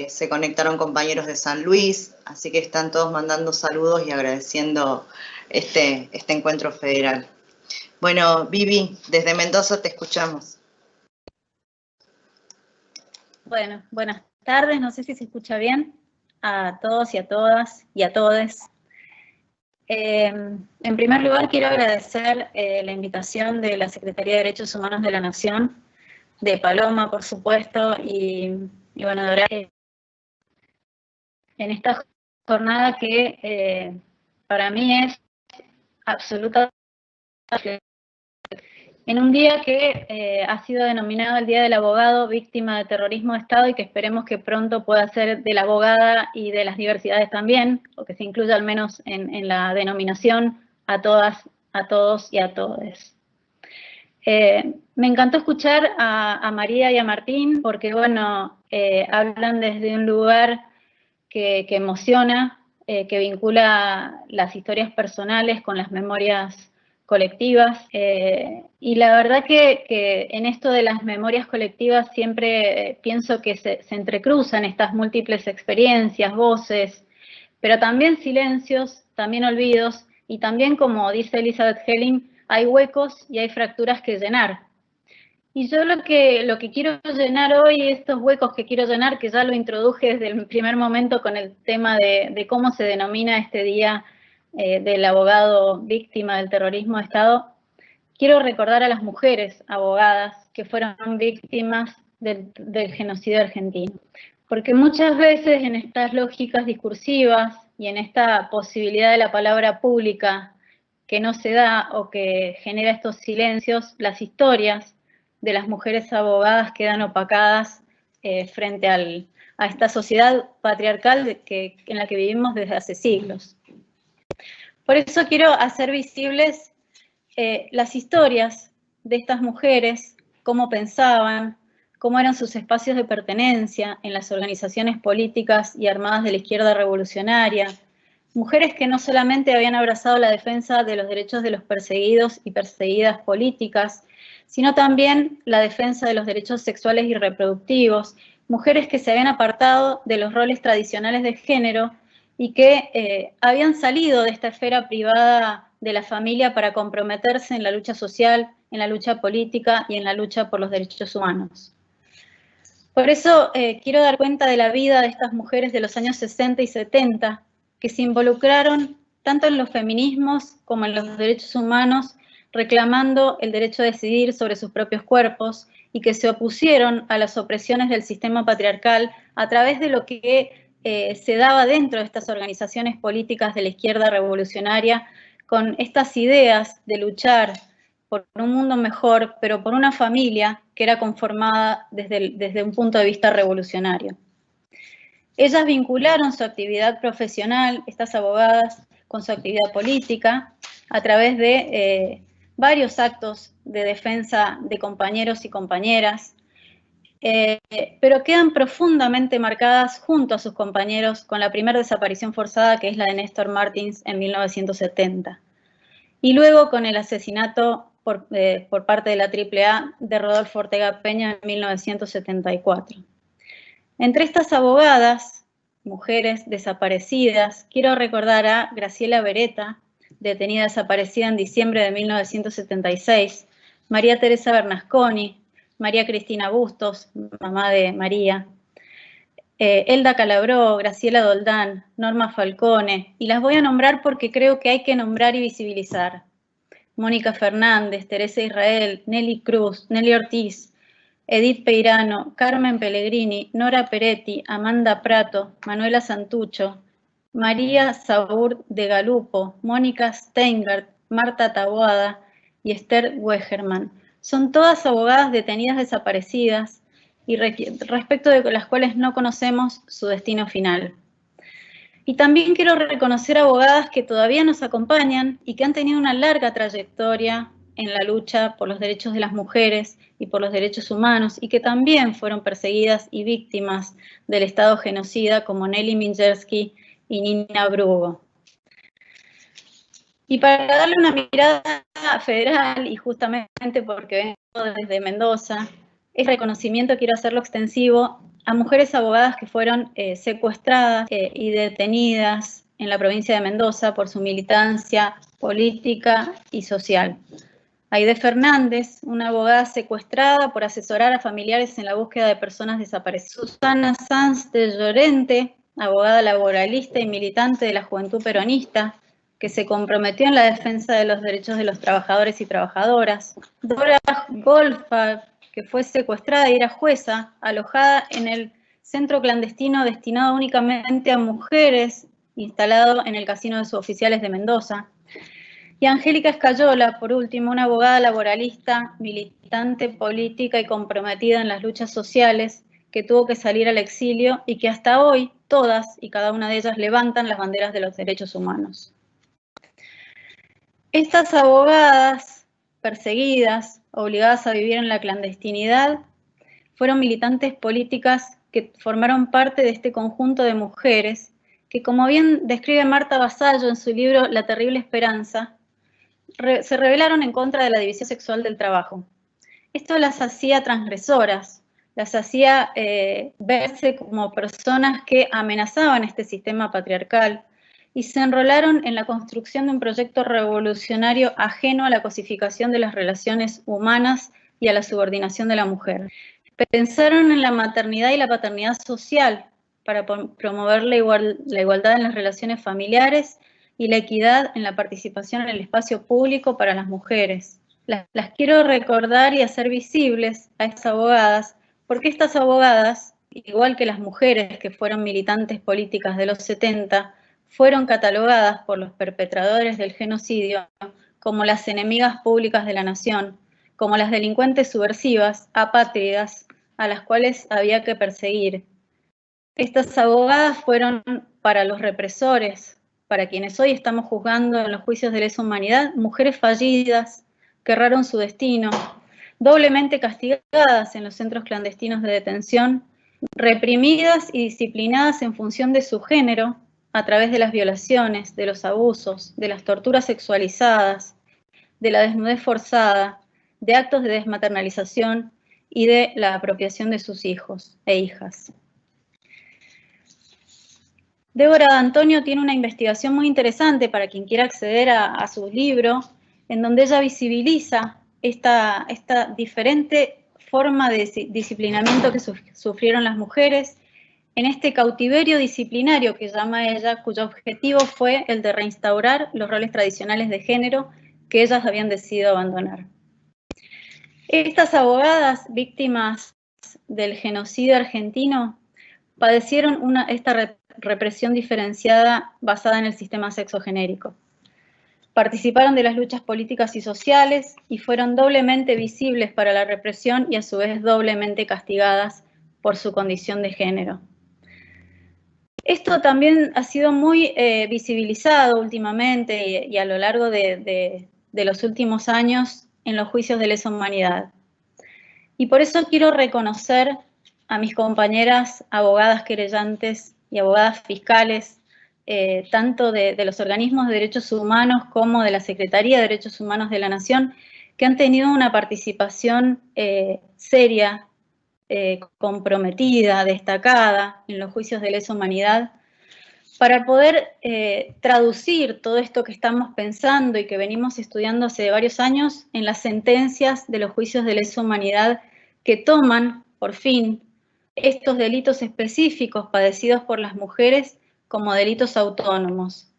se conectaron compañeros de San Luis, así que están todos mandando saludos y agradeciendo este encuentro federal. Bueno, Vivi, desde Mendoza te escuchamos. Bueno, buenas tardes, no sé si se escucha bien a todos y a todas y a todes. En primer lugar, quiero agradecer la invitación de la Secretaría de Derechos Humanos de la Nación de Paloma, por supuesto, y bueno, en esta jornada que para mí es absoluta, en un día que ha sido denominado el Día del Abogado Víctima de Terrorismo de Estado y que esperemos que pronto pueda ser de la abogada y de las diversidades también, o que se incluya al menos en la denominación a todas, a todos y a todes. Me encantó escuchar a María y a Martín porque, bueno, hablan desde un lugar que emociona, que vincula las historias personales con las memorias colectivas. Y la verdad que en esto de las memorias colectivas siempre pienso que se entrecruzan estas múltiples experiencias, voces, pero también silencios, también olvidos, y también, como dice Elizabeth Helling, hay huecos y hay fracturas que llenar. Y yo lo que quiero llenar hoy, estos huecos que quiero llenar, que ya lo introduje desde el primer momento con el tema de cómo se denomina este día del abogado víctima del terrorismo de Estado, quiero recordar a las mujeres abogadas que fueron víctimas del genocidio argentino. Porque muchas veces en estas lógicas discursivas y en esta posibilidad de la palabra pública que no se da o que genera estos silencios, las historias de las mujeres abogadas quedan opacadas frente a esta sociedad patriarcal en la que vivimos desde hace siglos. Por eso quiero hacer visibles las historias de estas mujeres, cómo pensaban, cómo eran sus espacios de pertenencia en las organizaciones políticas y armadas de la izquierda revolucionaria, mujeres que no solamente habían abrazado la defensa de los derechos de los perseguidos y perseguidas políticas, sino también la defensa de los derechos sexuales y reproductivos, mujeres que se habían apartado de los roles tradicionales de género y que habían salido de esta esfera privada de la familia para comprometerse en la lucha social, en la lucha política y en la lucha por los derechos humanos. Por eso quiero dar cuenta de la vida de estas mujeres de los años 60 y 70, que se involucraron tanto en los feminismos como en los derechos humanos, reclamando el derecho a decidir sobre sus propios cuerpos y que se opusieron a las opresiones del sistema patriarcal a través de lo que se daba dentro de estas organizaciones políticas de la izquierda revolucionaria, con estas ideas de luchar por un mundo mejor, pero por una familia que era conformada desde un punto de vista revolucionario. Ellas vincularon su actividad profesional, estas abogadas, con su actividad política, a través de varios actos de defensa de compañeros y compañeras, pero quedan profundamente marcadas junto a sus compañeros con la primera desaparición forzada, que es la de Néstor Martins en 1970, y luego con el asesinato por parte de la AAA de Rodolfo Ortega Peña en 1974. Entre estas abogadas, mujeres desaparecidas, quiero recordar a Graciela Beretta, detenida desaparecida en diciembre de 1976, María Teresa Bernasconi, María Cristina Bustos, mamá de María, Elda Calabró, Graciela Doldán, Norma Falcone, y las voy a nombrar porque creo que hay que nombrar y visibilizar. Mónica Fernández, Teresa Israel, Nelly Cruz, Nelly Ortiz, Edith Peirano, Carmen Pellegrini, Nora Peretti, Amanda Prato, Manuela Santucho, María Saúr de Galupo, Mónica Steingart, Marta Taboada y Esther Wegerman. Son todas abogadas detenidas desaparecidas y respecto de las cuales no conocemos su destino final. Y también quiero reconocer abogadas que todavía nos acompañan y que han tenido una larga trayectoria en la lucha por los derechos de las mujeres y por los derechos humanos y que también fueron perseguidas y víctimas del Estado genocida, como Nelly Mingersky y Nina Brugo. Y para darle una mirada federal, y justamente porque vengo desde Mendoza, ese reconocimiento quiero hacerlo extensivo a mujeres abogadas que fueron secuestradas y detenidas en la provincia de Mendoza por su militancia política y social. Aide Fernández, una abogada secuestrada por asesorar a familiares en la búsqueda de personas desaparecidas. Susana Sanz de Llorente, abogada laboralista y militante de la Juventud Peronista, que se comprometió en la defensa de los derechos de los trabajadores y trabajadoras. Dora Goldfarb, que fue secuestrada y era jueza, alojada en el centro clandestino destinado únicamente a mujeres, instalado en el Casino de Suboficiales de Mendoza. Y Angélica Escayola, por último, una abogada laboralista, militante política y comprometida en las luchas sociales, que tuvo que salir al exilio y que hasta hoy todas y cada una de ellas levantan las banderas de los derechos humanos. Estas abogadas perseguidas, obligadas a vivir en la clandestinidad, fueron militantes políticas que formaron parte de este conjunto de mujeres que, como bien describe Marta Vasallo en su libro La terrible esperanza, se rebelaron en contra de la división sexual del trabajo. Esto las hacía transgresoras, las hacía verse como personas que amenazaban este sistema patriarcal y se enrolaron en la construcción de un proyecto revolucionario ajeno a la cosificación de las relaciones humanas y a la subordinación de la mujer. Pensaron en la maternidad y la paternidad social para promover la igualdad en las relaciones familiares y la equidad en la participación en el espacio público para las mujeres. Las quiero recordar y hacer visibles a estas abogadas, porque estas abogadas, igual que las mujeres que fueron militantes políticas de los 70, fueron catalogadas por los perpetradores del genocidio como las enemigas públicas de la nación, como las delincuentes subversivas, apátridas, a las cuales había que perseguir. Estas abogadas fueron para los represores, para quienes hoy estamos juzgando en los juicios de lesa humanidad, mujeres fallidas que erraron su destino, doblemente castigadas en los centros clandestinos de detención, reprimidas y disciplinadas en función de su género, a través de las violaciones, de los abusos, de las torturas sexualizadas, de la desnudez forzada, de actos de desmaternalización y de la apropiación de sus hijos e hijas. Débora D'Antonio tiene una investigación muy interesante para quien quiera acceder a su libro, en donde ella visibiliza esta diferente forma de disciplinamiento que sufrieron las mujeres en este cautiverio disciplinario que llama ella, cuyo objetivo fue el de reinstaurar los roles tradicionales de género que ellas habían decidido abandonar. Estas abogadas víctimas del genocidio argentino padecieron esta represión diferenciada basada en el sistema sexogenérico. Participaron de las luchas políticas y sociales y fueron doblemente visibles para la represión y a su vez doblemente castigadas por su condición de género. Esto también ha sido muy visibilizado últimamente y a lo largo de los últimos años en los juicios de lesa humanidad. Y por eso quiero reconocer a mis compañeras abogadas querellantes y abogadas fiscales, tanto de los organismos de derechos humanos como de la Secretaría de Derechos Humanos de la Nación, que han tenido una participación seria, comprometida, destacada en los juicios de lesa humanidad, para poder traducir todo esto que estamos pensando y que venimos estudiando hace varios años en las sentencias de los juicios de lesa humanidad que toman, por fin, estos delitos específicos padecidos por las mujeres como delitos autónomos.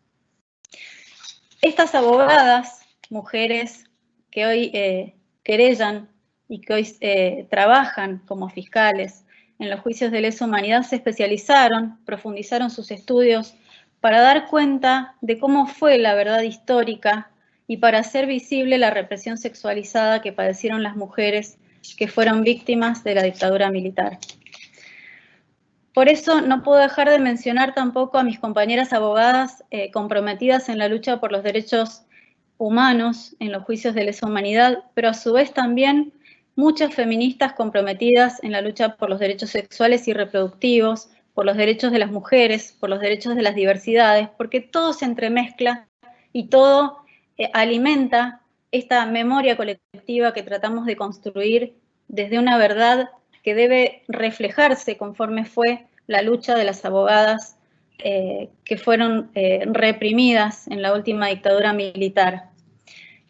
Estas abogadas, mujeres que hoy querellan y que hoy trabajan como fiscales en los juicios de lesa humanidad, se especializaron, profundizaron sus estudios para dar cuenta de cómo fue la verdad histórica y para hacer visible la represión sexualizada que padecieron las mujeres que fueron víctimas de la dictadura militar. Por eso no puedo dejar de mencionar tampoco a mis compañeras abogadas comprometidas en la lucha por los derechos humanos en los juicios de lesa humanidad, pero a su vez también muchas feministas comprometidas en la lucha por los derechos sexuales y reproductivos, por los derechos de las mujeres, por los derechos de las diversidades, porque todo se entremezcla y todo alimenta esta memoria colectiva que tratamos de construir desde una verdad que debe reflejarse conforme fue la lucha de las abogadas que fueron reprimidas en la última dictadura militar.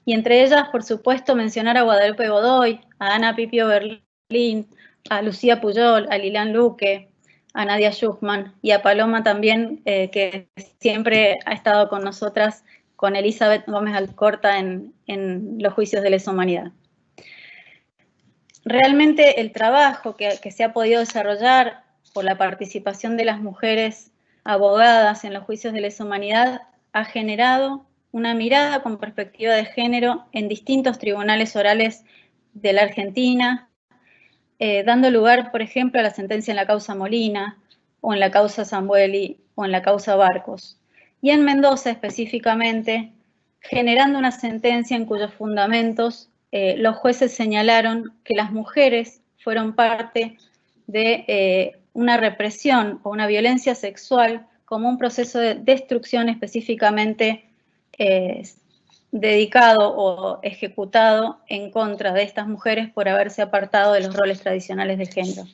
Y entre ellas, por supuesto, mencionar a Guadalupe Godoy, a Ana Pipio Berlín, a Lucía Pujol, a Lilian Luque, a Nadia Schuchman y a Paloma también, que siempre ha estado con nosotras, con Elizabeth Gómez Alcorta en los juicios de lesa humanidad. realmente el trabajo que se ha podido desarrollar por la participación de las mujeres abogadas en los juicios de lesa humanidad ha generado una mirada con perspectiva de género en distintos tribunales orales de la Argentina, dando lugar, por ejemplo, a la sentencia en la causa Molina, o en la causa Zambelli, o en la causa Barcos. Y en Mendoza específicamente, generando una sentencia en cuyos fundamentos los jueces señalaron que las mujeres fueron parte de una represión o una violencia sexual como un proceso de destrucción específicamente dedicado o ejecutado en contra de estas mujeres por haberse apartado de los roles tradicionales de género.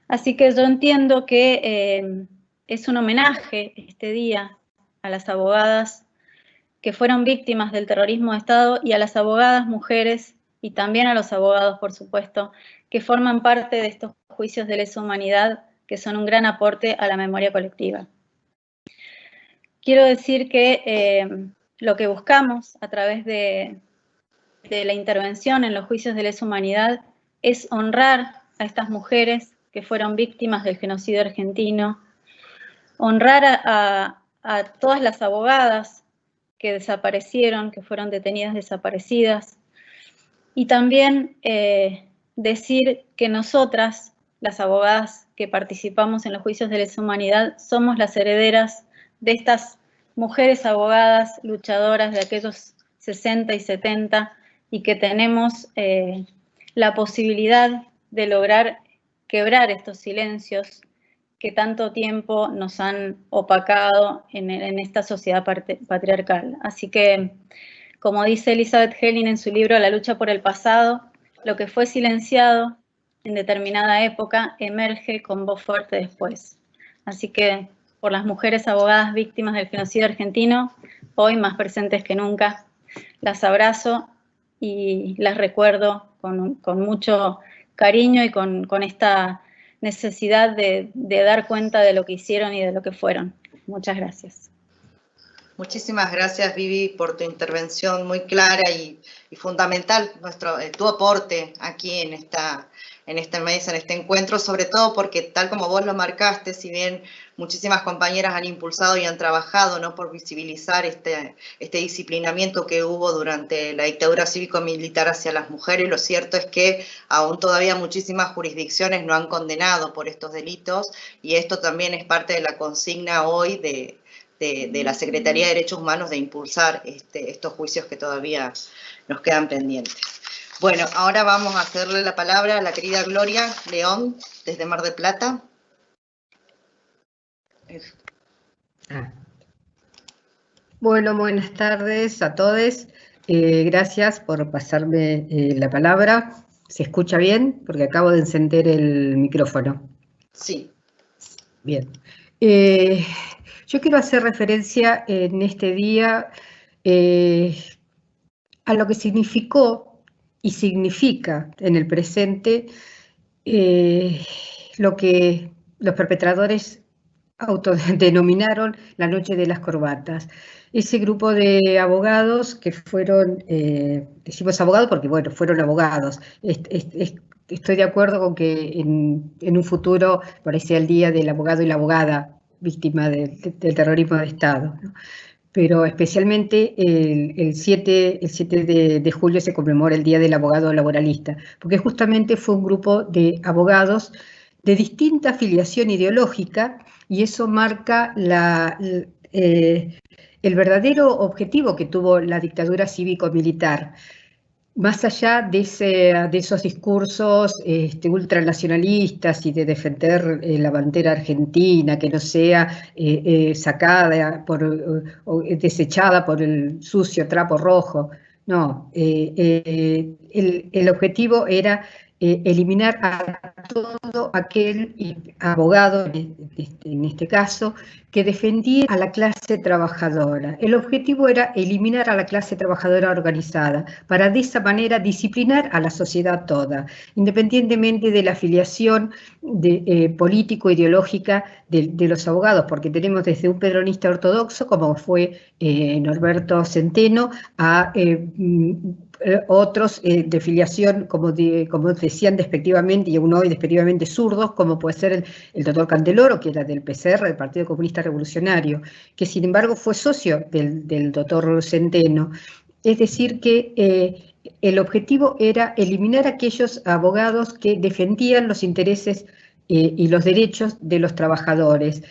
Así que yo entiendo que es un homenaje este día a las abogadas que fueron víctimas del terrorismo de Estado y a las abogadas mujeres y también a los abogados, por supuesto, que forman parte de estos juicios de lesa humanidad que son un gran aporte a la memoria colectiva. Quiero decir que lo que buscamos a través de la intervención en los juicios de lesa humanidad es honrar a estas mujeres que fueron víctimas del genocidio argentino, honrar a todas las abogadas que desaparecieron, que fueron detenidas desaparecidas, y también decir que nosotras, las abogadas que participamos en los juicios de lesa humanidad, somos las herederas de estas mujeres abogadas luchadoras de aquellos 60 y 70 y que tenemos la posibilidad de lograr quebrar estos silencios que tanto tiempo nos han opacado en esta sociedad patriarcal. Así que, como dice Elizabeth Helin en su libro La lucha por el pasado, lo que fue silenciado en determinada época emerge con voz fuerte después. Así que, por las mujeres abogadas víctimas del genocidio argentino, hoy más presentes que nunca, las abrazo y las recuerdo con mucho cariño y con esta necesidad de dar cuenta de lo que hicieron y de lo que fueron. Muchas gracias. Muchísimas gracias, Vivi, por tu intervención muy clara y fundamental, tu aporte aquí en esta mesa, en este encuentro, sobre todo porque, tal como vos lo marcaste, si bien muchísimas compañeras han impulsado y han trabajado, ¿no?, por visibilizar este disciplinamiento que hubo durante la dictadura cívico-militar hacia las mujeres, lo cierto es que aún todavía muchísimas jurisdicciones no han condenado por estos delitos, y esto también es parte de la consigna hoy de la Secretaría de Derechos Humanos de impulsar estos juicios que todavía nos quedan pendientes. Bueno, ahora vamos a hacerle la palabra a la querida Gloria León, desde Mar del Plata. Bueno, buenas tardes a todos. Gracias por pasarme la palabra. ¿Se escucha bien? Porque acabo de encender el micrófono. Sí. Bien. Yo quiero hacer referencia en este día a lo que significó y significa en el presente lo que los perpetradores autodenominaron la noche de las corbatas. Ese grupo de abogados que fueron, decimos abogados porque, bueno, fueron abogados. Estoy de acuerdo con que en un futuro, por ahí sea el día del abogado y la abogada víctima del terrorismo de Estado, ¿no? Pero especialmente el 7 de julio se conmemora el Día del Abogado Laboralista, porque justamente fue un grupo de abogados de distinta afiliación ideológica, y eso marca el verdadero objetivo que tuvo la dictadura cívico-militar. Más allá de esos discursos ultranacionalistas y de defender la bandera argentina, que no sea sacada o desechada por el sucio trapo rojo, no, el objetivo era eliminar a todo aquel abogado, en este caso, que defendía a la clase trabajadora. El objetivo era eliminar a la clase trabajadora organizada, para de esa manera disciplinar a la sociedad toda, independientemente de la afiliación político-ideológica de los abogados, porque tenemos desde un peronista ortodoxo, como fue Norberto Centeno, a otros de filiación, como decían despectivamente, y aún hoy despectivamente zurdos, como puede ser el doctor Candeloro, que era del PCR, del Partido Comunista Revolucionario, que sin embargo fue socio del doctor Centeno. Es decir, que el objetivo era eliminar a aquellos abogados que defendían los intereses y los derechos de los trabajadores.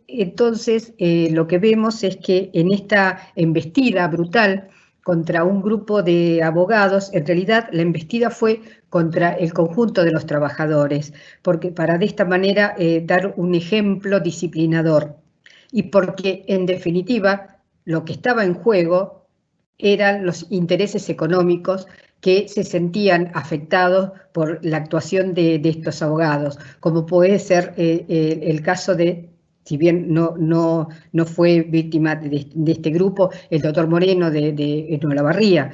Entonces, lo que vemos es que en esta embestida brutal contra un grupo de abogados, en realidad la embestida fue contra el conjunto de los trabajadores, porque para de esta manera dar un ejemplo disciplinador, y porque en definitiva lo que estaba en juego eran los intereses económicos que se sentían afectados por la actuación de estos abogados, como puede ser el caso de, si bien no fue víctima de este grupo, el doctor Moreno de Olavarría,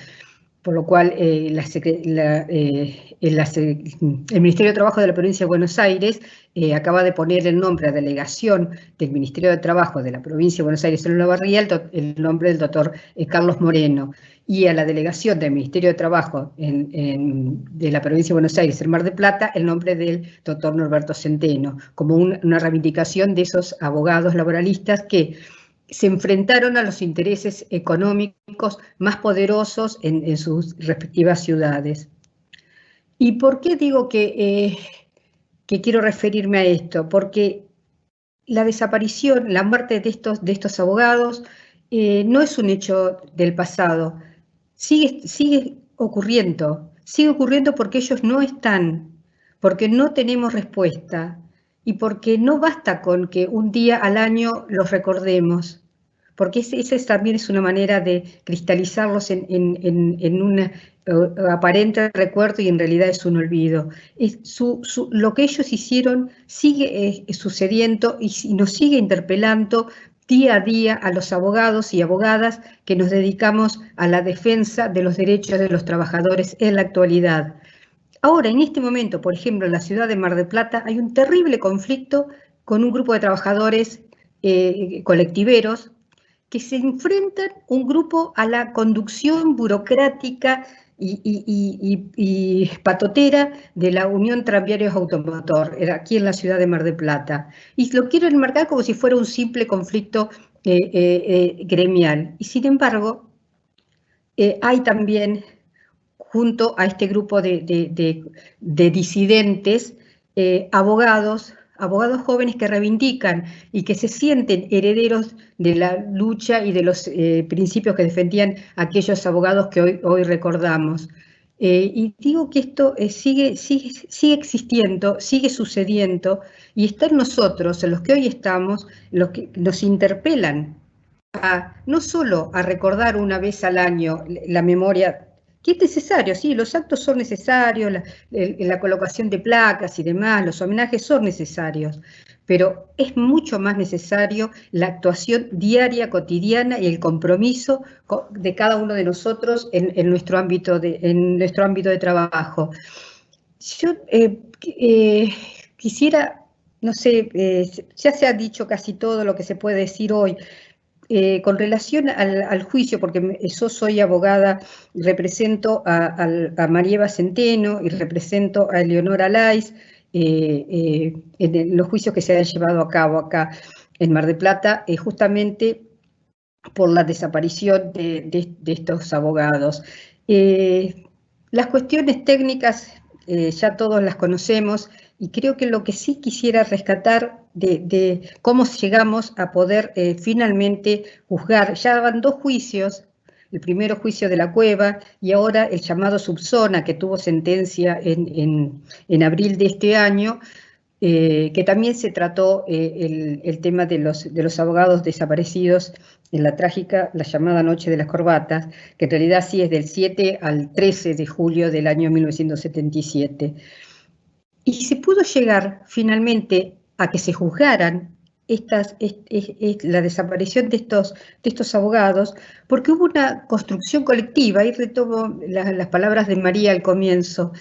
por lo cual el Ministerio de Trabajo de la Provincia de Buenos Aires acaba de poner el nombre a delegación del Ministerio de Trabajo de la Provincia de Buenos Aires en Olavarría el nombre del doctor Carlos Moreno, y a la delegación del Ministerio de Trabajo de la Provincia de Buenos Aires en Mar del Plata el nombre del doctor Norberto Centeno, como una reivindicación de esos abogados laboralistas que se enfrentaron a los intereses económicos más poderosos en sus respectivas ciudades. ¿Y por qué digo que quiero referirme a esto? Porque la desaparición, la muerte de estos abogados no es un hecho del pasado, sigue ocurriendo porque ellos no están, porque no tenemos respuesta y porque no basta con que un día al año los recordemos, porque esa también es una manera de cristalizarlos en un aparente recuerdo y en realidad es un olvido. Lo que ellos hicieron sigue sucediendo y nos sigue interpelando día a día a los abogados y abogadas que nos dedicamos a la defensa de los derechos de los trabajadores en la actualidad. Ahora, en este momento, por ejemplo, en la ciudad de Mar del Plata hay un terrible conflicto con un grupo de trabajadores colectiveros que se enfrentan un grupo a la conducción burocrática y patotera de la Unión Tranviarios Automotor, aquí en la ciudad de Mar del Plata. Y lo quiero enmarcar como si fuera un simple conflicto gremial. Y sin embargo, hay también, junto a este grupo de disidentes, abogados jóvenes que reivindican y que se sienten herederos de la lucha y de los principios que defendían aquellos abogados que hoy recordamos. Y digo que esto sigue existiendo, sigue sucediendo, y está en nosotros, en los que hoy estamos, los que nos interpelan no solo a recordar una vez al año la memoria, que es necesario, sí, los actos son necesarios, la colocación de placas y demás, los homenajes son necesarios, pero es mucho más necesario la actuación diaria, cotidiana y el compromiso de cada uno de nosotros en nuestro ámbito de trabajo. Yo quisiera, no sé, ya se ha dicho casi todo lo que se puede decir hoy. Con relación al juicio, porque yo soy abogada y represento a María Eva Centeno y represento a Eleonora Lais en los juicios que se han llevado a cabo acá en Mar del Plata, justamente por la desaparición de estos abogados. Las cuestiones técnicas ya todos las conocemos, y creo que lo que sí quisiera rescatar de cómo llegamos a poder finalmente juzgar, ya van 2 juicios, el primero juicio de la Cueva y ahora el llamado Subzona, que tuvo sentencia en abril de este año, que también se trató el tema de los abogados desaparecidos en la trágica, la llamada Noche de las Corbatas, que en realidad sí es del 7 al 13 de julio del año 1977. Y se pudo llegar finalmente a que se juzgaran la desaparición de estos abogados, porque hubo una construcción colectiva, y retomo las palabras de María al comienzo.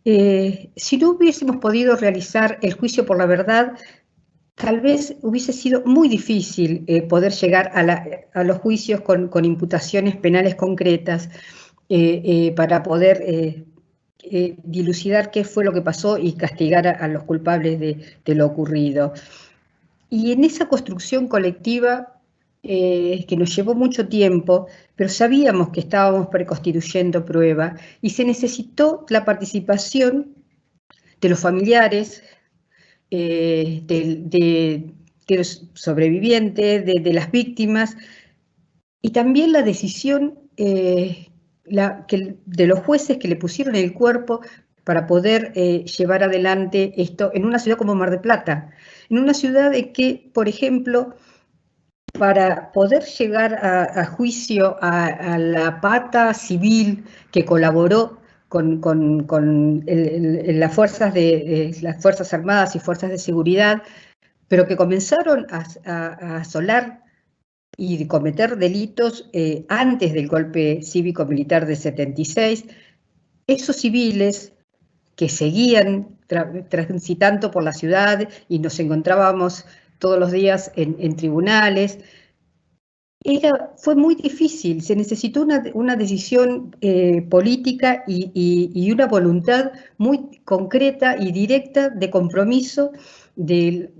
Si no hubiésemos podido realizar el juicio por la verdad, tal vez hubiese sido muy difícil poder llegar a los juicios con imputaciones penales concretas para poder dilucidar qué fue lo que pasó y castigar a los culpables de lo ocurrido. Y en esa construcción colectiva que nos llevó mucho tiempo, pero sabíamos que estábamos preconstituyendo prueba y se necesitó la participación de los familiares, de los sobrevivientes, de las víctimas, y también la decisión de los jueces que le pusieron el cuerpo para poder llevar adelante esto en una ciudad como Mar del Plata, en una ciudad en que, por ejemplo, para poder llegar a juicio a la pata civil que colaboró con las Fuerzas Armadas y Fuerzas de Seguridad, pero que comenzaron a asolar y cometer delitos antes del golpe cívico-militar de 76, esos civiles que seguían transitando por la ciudad y nos encontrábamos todos los días en tribunales, fue muy difícil, se necesitó una decisión política y una voluntad muy concreta y directa de compromiso de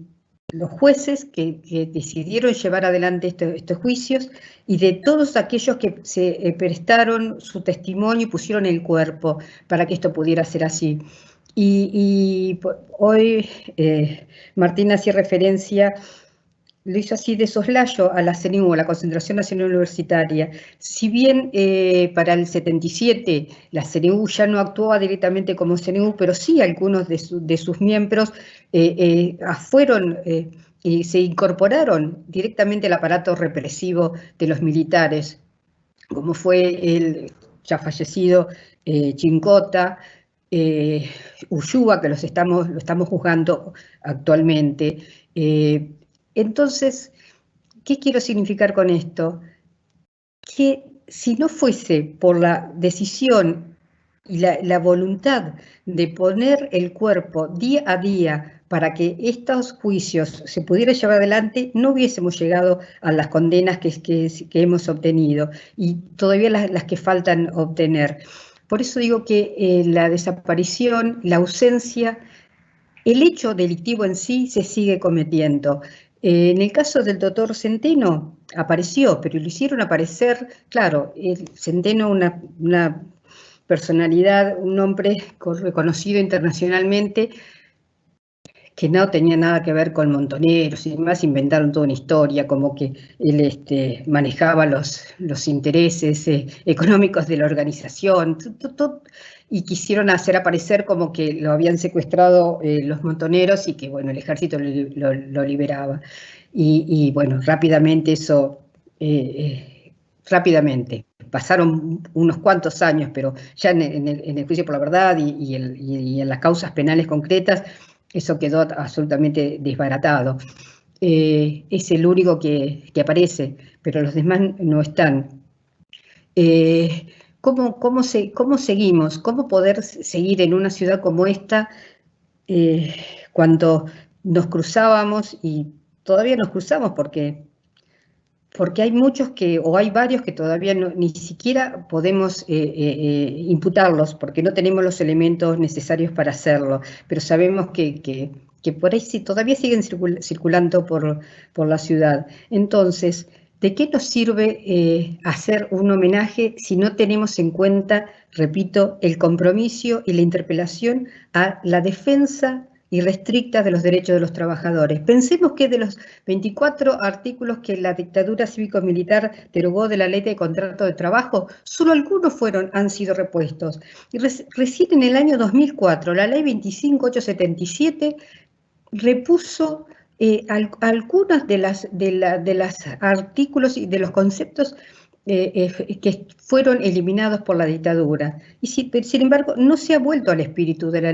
los jueces que decidieron llevar adelante estos juicios y de todos aquellos que se prestaron su testimonio y pusieron el cuerpo para que esto pudiera ser así. Y hoy Martina hacía referencia, lo hizo así de soslayo a la CNU, a la Concentración Nacional Universitaria. Si bien para el 77 la CNU ya no actuaba directamente como CNU, pero sí algunos de sus miembros fueron y se incorporaron directamente al aparato represivo de los militares, como fue el ya fallecido Chincota, Ushua, que lo estamos juzgando actualmente. Entonces, ¿qué quiero significar con esto? Que si no fuese por la decisión y la voluntad de poner el cuerpo día a día para que estos juicios se pudieran llevar adelante, no hubiésemos llegado a las condenas que hemos obtenido y todavía las que faltan obtener. Por eso digo que la desaparición, la ausencia, el hecho delictivo en sí se sigue cometiendo. En el caso del doctor Centeno apareció, pero lo hicieron aparecer, claro, Centeno una personalidad, un hombre reconocido internacionalmente, que no tenía nada que ver con Montoneros y demás, inventaron toda una historia, como que él manejaba los intereses económicos de la organización, y quisieron hacer aparecer como que lo habían secuestrado los Montoneros y que, bueno, el ejército lo liberaba. Y bueno, rápidamente eso, pasaron unos cuantos años, pero ya en el juicio por la verdad y en las causas penales concretas, eso quedó absolutamente desbaratado. Es el único que aparece, pero los demás no están. ¿Cómo seguimos? ¿Cómo poder seguir en una ciudad como esta cuando nos cruzábamos, y todavía nos cruzamos porque hay muchos o hay varios que todavía ni siquiera podemos imputarlos porque no tenemos los elementos necesarios para hacerlo, pero sabemos que por ahí todavía siguen circulando por la ciudad. Entonces, ¿de qué nos sirve hacer un homenaje si no tenemos en cuenta, repito, el compromiso y la interpelación a la defensa irrestricta de los derechos de los trabajadores? Pensemos que de los 24 artículos que la dictadura cívico-militar derogó de la Ley de Contrato de Trabajo, solo algunos han sido repuestos. Y recién en el año 2004, la Ley 25.877 repuso algunos de los artículos y de los conceptos que fueron eliminados por la dictadura. Y sin embargo, no se ha vuelto al espíritu de la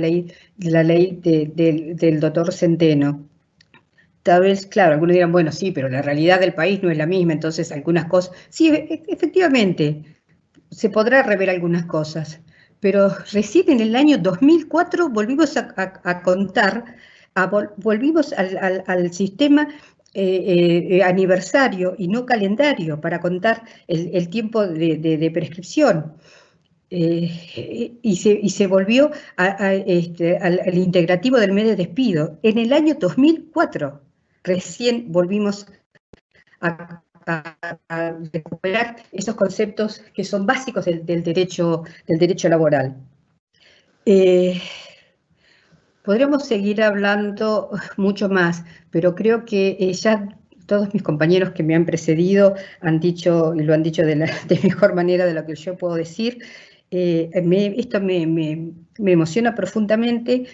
ley del doctor Centeno. Tal vez, claro, algunos dirán, bueno, sí, pero la realidad del país no es la misma, entonces algunas cosas... Sí, efectivamente, se podrá rever algunas cosas, pero recién en el año 2004 volvimos a contar, volvimos al sistema aniversario y no calendario para contar el tiempo de prescripción. Y se volvió al integrativo del mes de despido. En el año 2004 recién volvimos a recuperar esos conceptos que son básicos del derecho laboral. Podríamos seguir hablando mucho más, pero creo que ya todos mis compañeros que me han precedido han dicho, y lo han dicho de mejor manera de lo que yo puedo decir. Esto me emociona profundamente.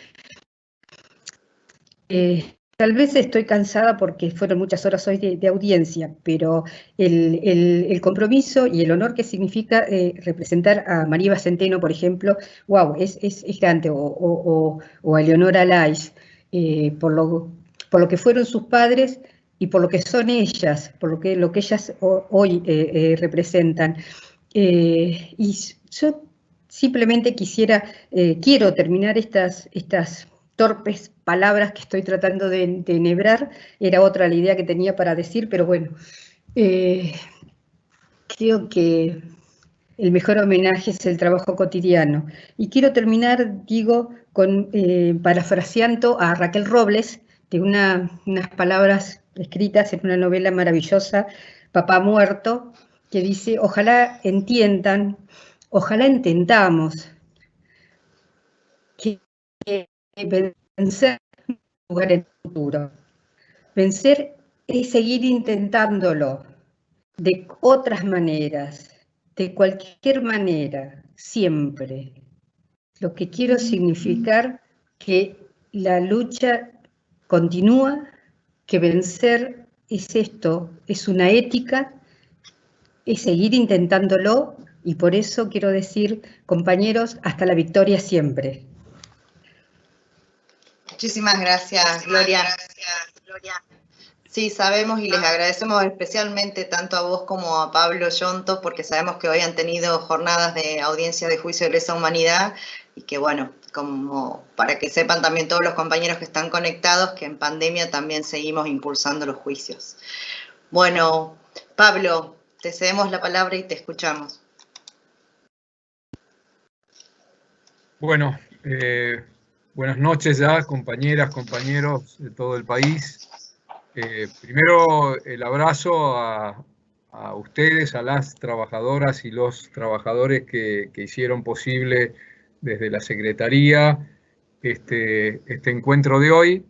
Tal vez estoy cansada porque fueron muchas horas hoy de audiencia, pero el compromiso y el honor que significa representar a María Centeno, por ejemplo, wow, es grande, o a Eleonora Lais, por lo que fueron sus padres y por lo que son ellas, por lo que ellas hoy representan. Y yo simplemente quiero terminar estas torpes palabras que estoy tratando de enhebrar. Era otra la idea que tenía para decir, pero bueno, creo que el mejor homenaje es el trabajo cotidiano. Y quiero terminar, digo, parafraseando a Raquel Robles, de unas palabras escritas en una novela maravillosa, Papá Muerto, que dice, ojalá entiendan, ojalá intentamos que vencer es lugar en el futuro. Vencer es seguir intentándolo de otras maneras, de cualquier manera, siempre. Lo que quiero significar que la lucha continúa, que vencer es esto, es una ética, es seguir intentándolo, y por eso quiero decir, compañeros, hasta la victoria siempre. Muchísimas gracias, Gloria. Sí, sabemos y les agradecemos especialmente tanto a vos como a Pablo Yonto, porque sabemos que hoy han tenido jornadas de audiencia de juicio de lesa humanidad y que, bueno, como para que sepan también todos los compañeros que están conectados, que en pandemia también seguimos impulsando los juicios. Bueno, Pablo, te cedemos la palabra y te escuchamos. Bueno, buenas noches ya, compañeras, compañeros de todo el país. Primero, el abrazo a ustedes, a las trabajadoras y los trabajadores que hicieron posible desde la Secretaría este encuentro de hoy,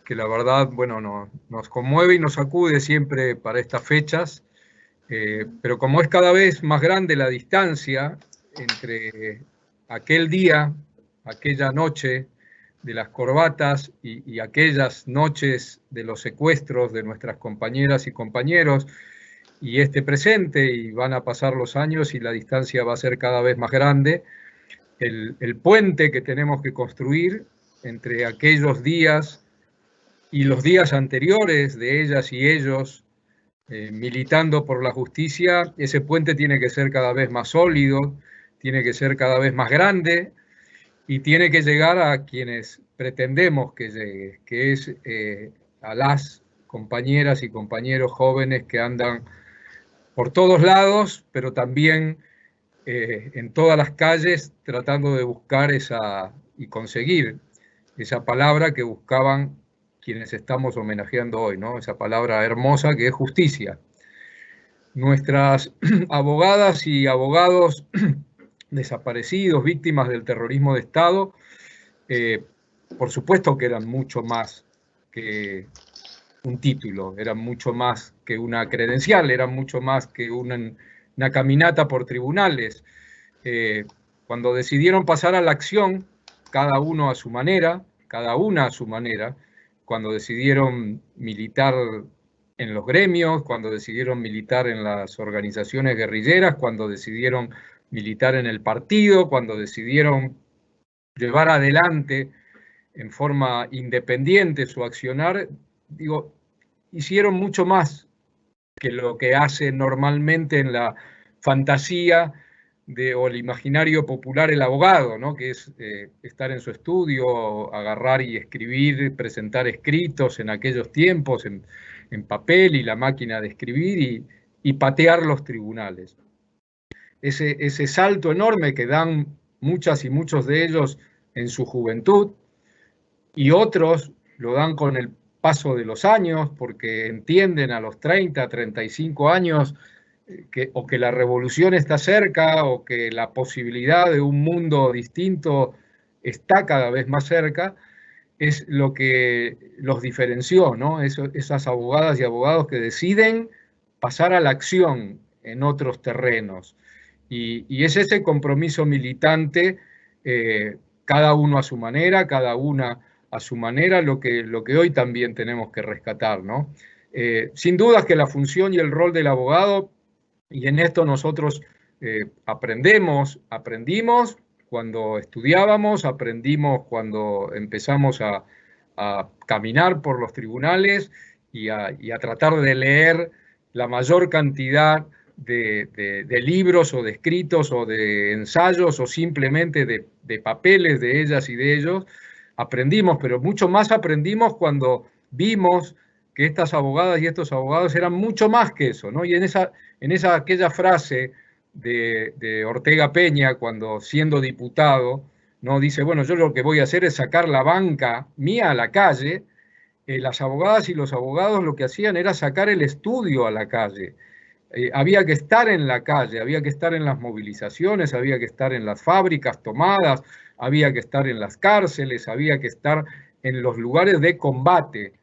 que la verdad, bueno, nos conmueve y nos sacude siempre para estas fechas, pero como es cada vez más grande la distancia entre aquel día, aquella noche de las corbatas y aquellas noches de los secuestros de nuestras compañeras y compañeros, y este presente, y van a pasar los años y la distancia va a ser cada vez más grande, el puente que tenemos que construir entre aquellos días y los días anteriores de ellas y ellos militando por la justicia, ese puente tiene que ser cada vez más sólido, tiene que ser cada vez más grande, y tiene que llegar a quienes pretendemos que llegue, que es a las compañeras y compañeros jóvenes que andan por todos lados, pero también en todas las calles tratando de buscar y conseguir esa palabra que buscaban quienes estamos homenajeando hoy, ¿no? Esa palabra hermosa que es justicia. Nuestras abogadas y abogados desaparecidos, víctimas del terrorismo de Estado, por supuesto que eran mucho más que un título, eran mucho más que una credencial, eran mucho más que una caminata por tribunales. Cuando decidieron pasar a la acción, cada uno a su manera, cada una a su manera, cuando decidieron militar en los gremios, cuando decidieron militar en las organizaciones guerrilleras, cuando decidieron militar en el partido, cuando decidieron llevar adelante en forma independiente su accionar, digo, hicieron mucho más que lo que hace normalmente en la fantasía o el imaginario popular el abogado, ¿no? Que es estar en su estudio, agarrar y escribir, presentar escritos en aquellos tiempos, en papel y la máquina de escribir y patear los tribunales. Ese salto enorme que dan muchas y muchos de ellos en su juventud, y otros lo dan con el paso de los años, porque entienden a los 30, 35 años o que la revolución está cerca, o que la posibilidad de un mundo distinto está cada vez más cerca, es lo que los diferenció, ¿no? Esas abogadas y abogados que deciden pasar a la acción en otros terrenos. Y es ese compromiso militante, cada uno a su manera, cada una a su manera, lo que hoy también tenemos que rescatar, ¿no? Sin duda que la función y el rol del abogado, y en esto nosotros aprendimos cuando estudiábamos, aprendimos cuando empezamos a caminar por los tribunales y a tratar de leer la mayor cantidad de libros o de escritos o de ensayos o simplemente de papeles de ellas y de ellos. Aprendimos, pero mucho más aprendimos cuando vimos que estas abogadas y estos abogados eran mucho más que eso, ¿no? Y aquella frase de Ortega Peña, cuando siendo diputado, ¿no? Dice, bueno, yo lo que voy a hacer es sacar la banca mía a la calle. Las abogadas y los abogados lo que hacían era sacar el estudio a la calle. Había que estar en la calle, había que estar en las movilizaciones, había que estar en las fábricas tomadas, había que estar en las cárceles, había que estar en los lugares de combate.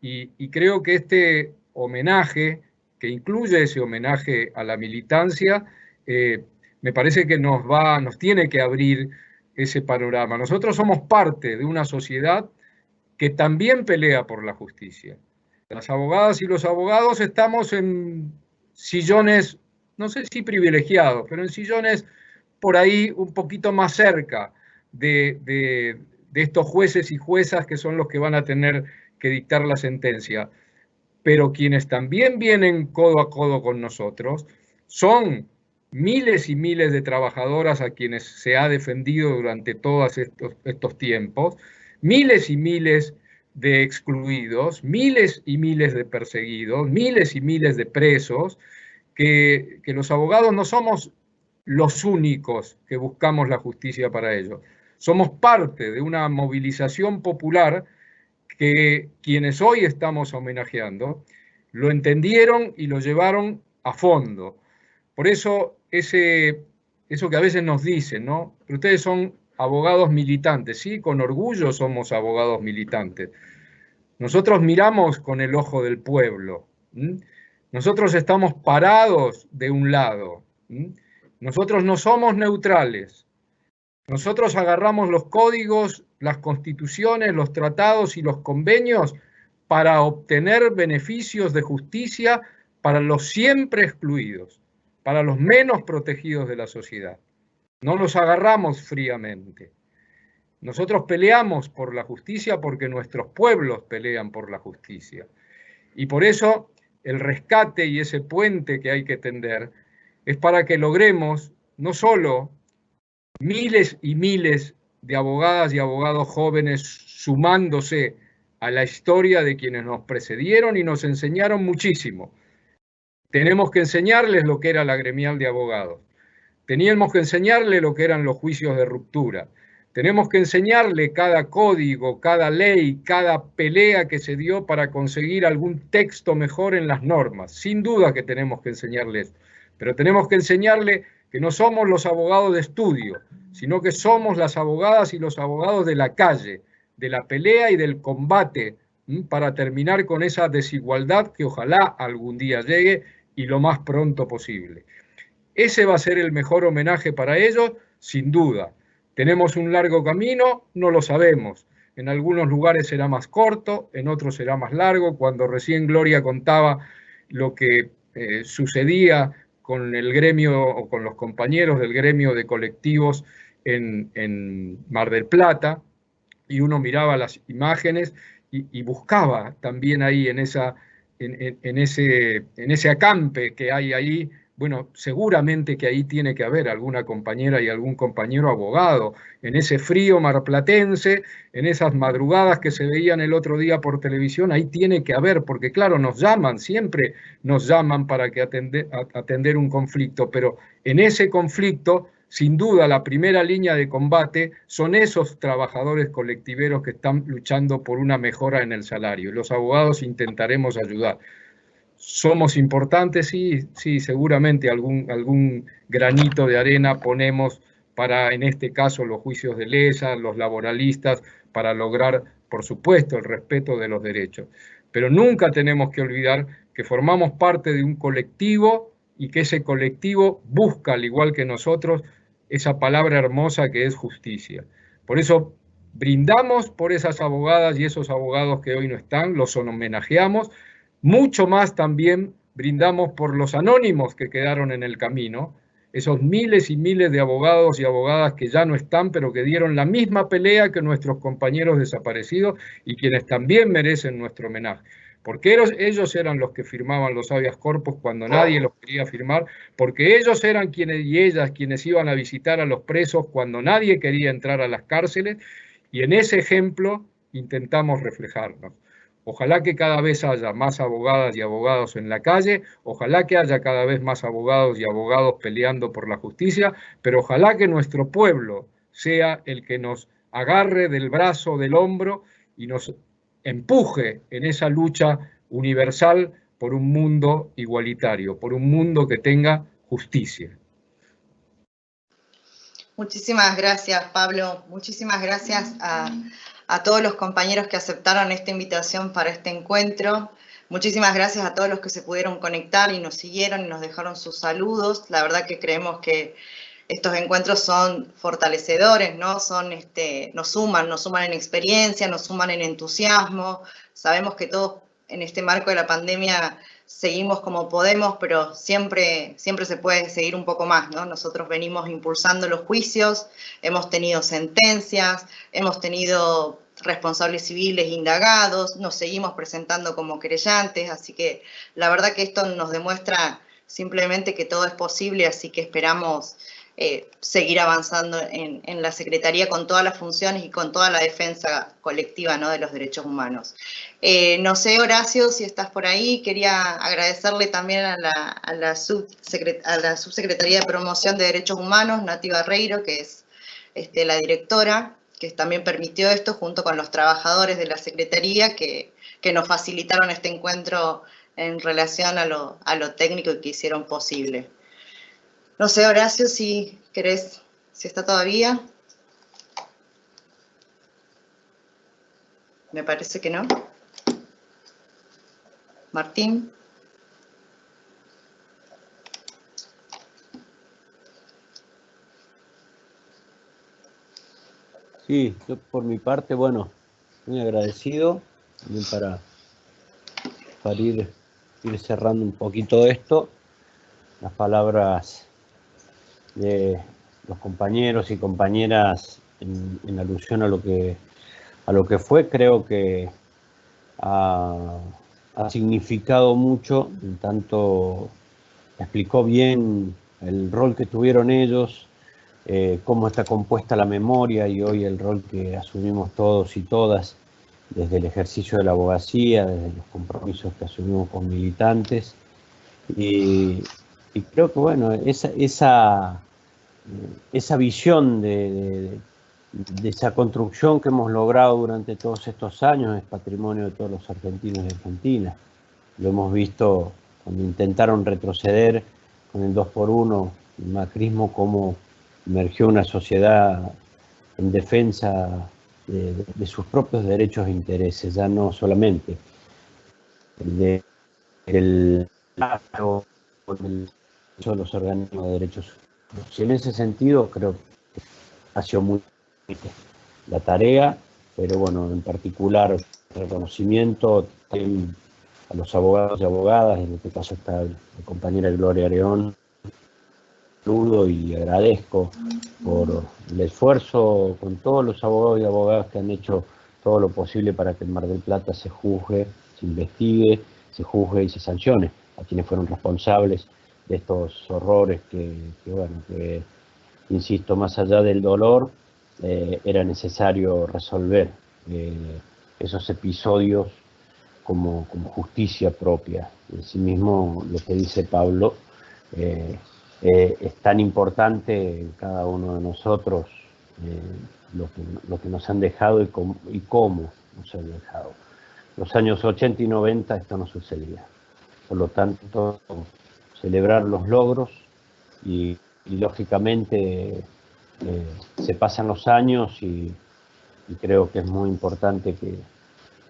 Y creo que este homenaje, que incluye ese homenaje a la militancia, me parece que nos tiene que abrir ese panorama. Nosotros somos parte de una sociedad que también pelea por la justicia. Las abogadas y los abogados estamos en sillones, no sé si privilegiados, pero en sillones por ahí un poquito más cerca de estos jueces y juezas que son los que van a tener que dictar la sentencia. Pero quienes también vienen codo a codo con nosotros son miles y miles de trabajadoras a quienes se ha defendido durante todos estos tiempos, miles y miles de excluidos, miles y miles de perseguidos, miles y miles de presos, que los abogados no somos los únicos que buscamos la justicia para ellos. Somos parte de una movilización popular que quienes hoy estamos homenajeando lo entendieron y lo llevaron a fondo. Por eso eso que a veces nos dicen, ¿no? Pero ustedes son abogados militantes. Sí, con orgullo somos abogados militantes. Nosotros miramos con el ojo del pueblo. Nosotros estamos parados de un lado. Nosotros no somos neutrales. Nosotros agarramos los códigos, las constituciones, los tratados y los convenios para obtener beneficios de justicia para los siempre excluidos, para los menos protegidos de la sociedad. No los agarramos fríamente. Nosotros peleamos por la justicia porque nuestros pueblos pelean por la justicia. Y por eso el rescate y ese puente que hay que tender es para que logremos no solo miles y miles de abogadas y abogados jóvenes sumándose a la historia de quienes nos precedieron y nos enseñaron muchísimo. Tenemos que enseñarles lo que era la gremial de abogados. Teníamos que enseñarle lo que eran los juicios de ruptura. Tenemos que enseñarle cada código, cada ley, cada pelea que se dio para conseguir algún texto mejor en las normas. Sin duda que tenemos que enseñarles, pero tenemos que enseñarle que no somos los abogados de estudio, sino que somos las abogadas y los abogados de la calle, de la pelea y del combate, para terminar con esa desigualdad que ojalá algún día llegue y lo más pronto posible. Ese va a ser el mejor homenaje para ellos, sin duda. ¿Tenemos un largo camino? No lo sabemos, en algunos lugares será más corto, en otros será más largo. Cuando recién Gloria contaba lo que sucedía con el gremio o con los compañeros del gremio de colectivos en Mar del Plata, y uno miraba las imágenes y buscaba también ahí en ese acampe que hay ahí. Bueno, seguramente que ahí tiene que haber alguna compañera y algún compañero abogado, en ese frío marplatense, en esas madrugadas que se veían el otro día por televisión, ahí tiene que haber, porque claro, nos llaman, siempre nos llaman para que atender un conflicto, pero en ese conflicto, sin duda, la primera línea de combate son esos trabajadores colectiveros que están luchando por una mejora en el salario. Los abogados intentaremos ayudar. ¿Somos importantes? Sí, sí, seguramente algún granito de arena ponemos para, en este caso, los juicios de lesa, los laboralistas, para lograr, por supuesto, el respeto de los derechos. Pero nunca tenemos que olvidar que formamos parte de un colectivo y que ese colectivo busca, al igual que nosotros, esa palabra hermosa que es justicia. Por eso brindamos por esas abogadas y esos abogados que hoy no están, los homenajeamos. Mucho más también brindamos por los anónimos que quedaron en el camino, esos miles y miles de abogados y abogadas que ya no están, pero que dieron la misma pelea que nuestros compañeros desaparecidos y quienes también merecen nuestro homenaje. Porque ellos eran los que firmaban los habeas corpus cuando nadie los quería firmar, porque ellos eran quienes y ellas quienes iban a visitar a los presos cuando nadie quería entrar a las cárceles, y en ese ejemplo intentamos reflejarnos. Ojalá que cada vez haya más abogadas y abogados en la calle, ojalá que haya cada vez más abogados y abogados peleando por la justicia, pero ojalá que nuestro pueblo sea el que nos agarre del brazo, del hombro y nos empuje en esa lucha universal por un mundo igualitario, por un mundo que tenga justicia. Muchísimas gracias, Pablo. Muchísimas gracias a todos los compañeros que aceptaron esta invitación para este encuentro. Muchísimas gracias a todos los que se pudieron conectar y nos siguieron y nos dejaron sus saludos. La verdad que creemos que estos encuentros son fortalecedores, ¿no? Nos suman en experiencia, nos suman en entusiasmo. Sabemos que todos en este marco de la pandemia seguimos como podemos, pero siempre se puede seguir un poco más, ¿no? Nosotros venimos impulsando los juicios, hemos tenido sentencias, hemos tenido responsables civiles indagados, nos seguimos presentando como querellantes, así que la verdad que esto nos demuestra simplemente que todo es posible, así que esperamos seguir avanzando en la Secretaría con todas las funciones y con toda la defensa colectiva, ¿no?, de los derechos humanos. No sé, Horacio, si estás por ahí, quería agradecerle también a la Subsecretaría de Promoción de Derechos Humanos, Nati Barreiro, que es la directora, que también permitió esto, junto con los trabajadores de la Secretaría, que nos facilitaron este encuentro en relación a lo técnico y que hicieron posible. No sé, Horacio, si querés, si está todavía. Me parece que no. Martín. Sí, yo por mi parte, bueno, muy agradecido también para ir cerrando un poquito esto. Las palabras de los compañeros y compañeras en alusión a lo que fue, creo que ha significado mucho, en tanto explicó bien el rol que tuvieron ellos, cómo está compuesta la memoria y hoy el rol que asumimos todos y todas desde el ejercicio de la abogacía, desde los compromisos que asumimos con militantes. Y creo que, bueno, esa visión de esa construcción que hemos logrado durante todos estos años es patrimonio de todos los argentinos y argentinas. Lo hemos visto cuando intentaron retroceder con el 2x1, el macrismo, cómo emergió una sociedad en defensa de sus propios derechos e intereses, ya no solamente de los organismos de derechos humanos. Y en ese sentido creo que ha sido muy la tarea pero bueno, en particular reconocimiento a los abogados y abogadas, en este caso está la compañera Gloria Areón, saludo y agradezco por el esfuerzo con todos los abogados y abogadas que han hecho todo lo posible para que en Mar del Plata se juzgue, se investigue, se juzgue y se sancione a quienes fueron responsables de estos horrores que insisto, más allá del dolor, era necesario resolver esos episodios como justicia propia. En sí mismo, lo que dice Pablo, es tan importante en cada uno de nosotros lo que nos han dejado y cómo nos han dejado. Los años 80 y 90 esto no sucedía. Por lo tanto, celebrar los logros y lógicamente se pasan los años y creo que es muy importante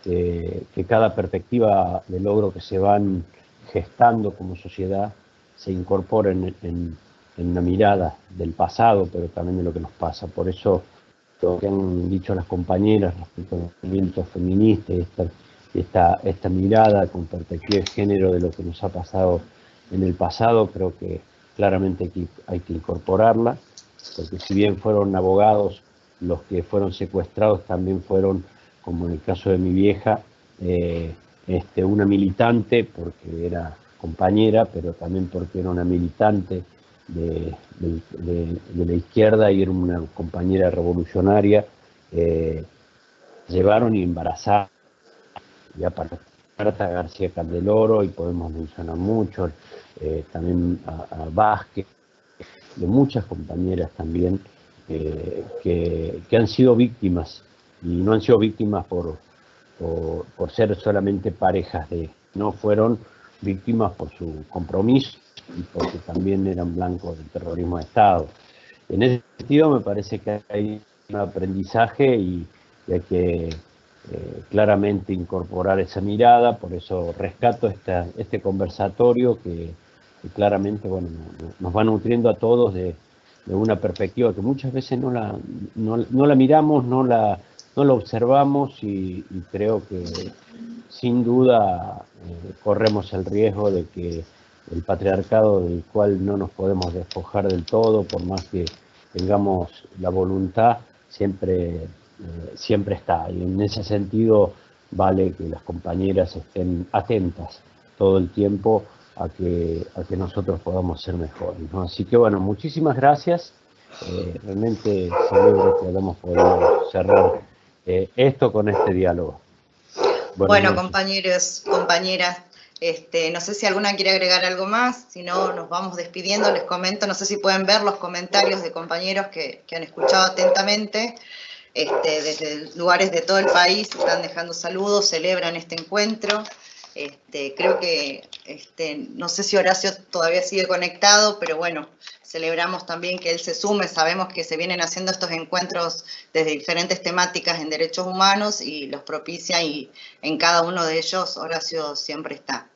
que cada perspectiva de logro que se van gestando como sociedad se incorporen en la mirada del pasado, pero también de lo que nos pasa. Por eso lo que han dicho las compañeras respecto al movimiento feminista y esta mirada con perspectiva de género de lo que nos ha pasado en el pasado, creo que claramente hay que incorporarla, porque si bien fueron abogados los que fueron secuestrados, también fueron, como en el caso de mi vieja, una militante, porque era compañera, pero también porque era una militante de la izquierda y era una compañera revolucionaria. Llevaron y embarazaron, ya para Marta García Candeloro, y podemos mencionar mucho, también a Vázquez, de muchas compañeras también que han sido víctimas, y no han sido víctimas por ser solamente parejas no fueron víctimas por su compromiso y porque también eran blancos del terrorismo de Estado. En ese sentido me parece que hay un aprendizaje y hay que claramente incorporar esa mirada, por eso rescato este conversatorio que claramente nos va nutriendo a todos de una perspectiva que muchas veces no la miramos, no la observamos y creo que sin duda corremos el riesgo de que el patriarcado, del cual no nos podemos despojar del todo, por más que tengamos la voluntad, siempre está. Y en ese sentido vale que las compañeras estén atentas todo el tiempo a que nosotros podamos ser mejores, ¿no? Así que bueno, muchísimas gracias. Realmente celebro que hayamos podido cerrar esto con este diálogo. Bueno, compañeros, compañeras, no sé si alguna quiere agregar algo más, si no nos vamos despidiendo, les comento, no sé si pueden ver los comentarios de compañeros que han escuchado atentamente, desde lugares de todo el país, están dejando saludos, celebran este encuentro. Creo que, no sé si Horacio todavía sigue conectado, pero bueno, celebramos también que él se sume. Sabemos que se vienen haciendo estos encuentros desde diferentes temáticas en derechos humanos y los propicia, y en cada uno de ellos Horacio siempre está.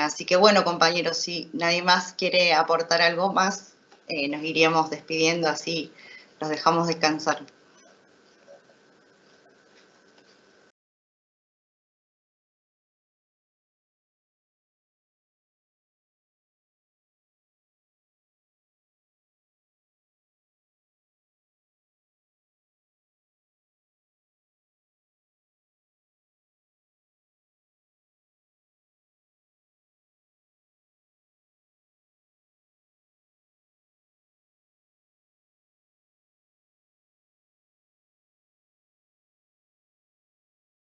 Así que bueno, compañeros, si nadie más quiere aportar algo más, nos iríamos despidiendo, así los dejamos descansar.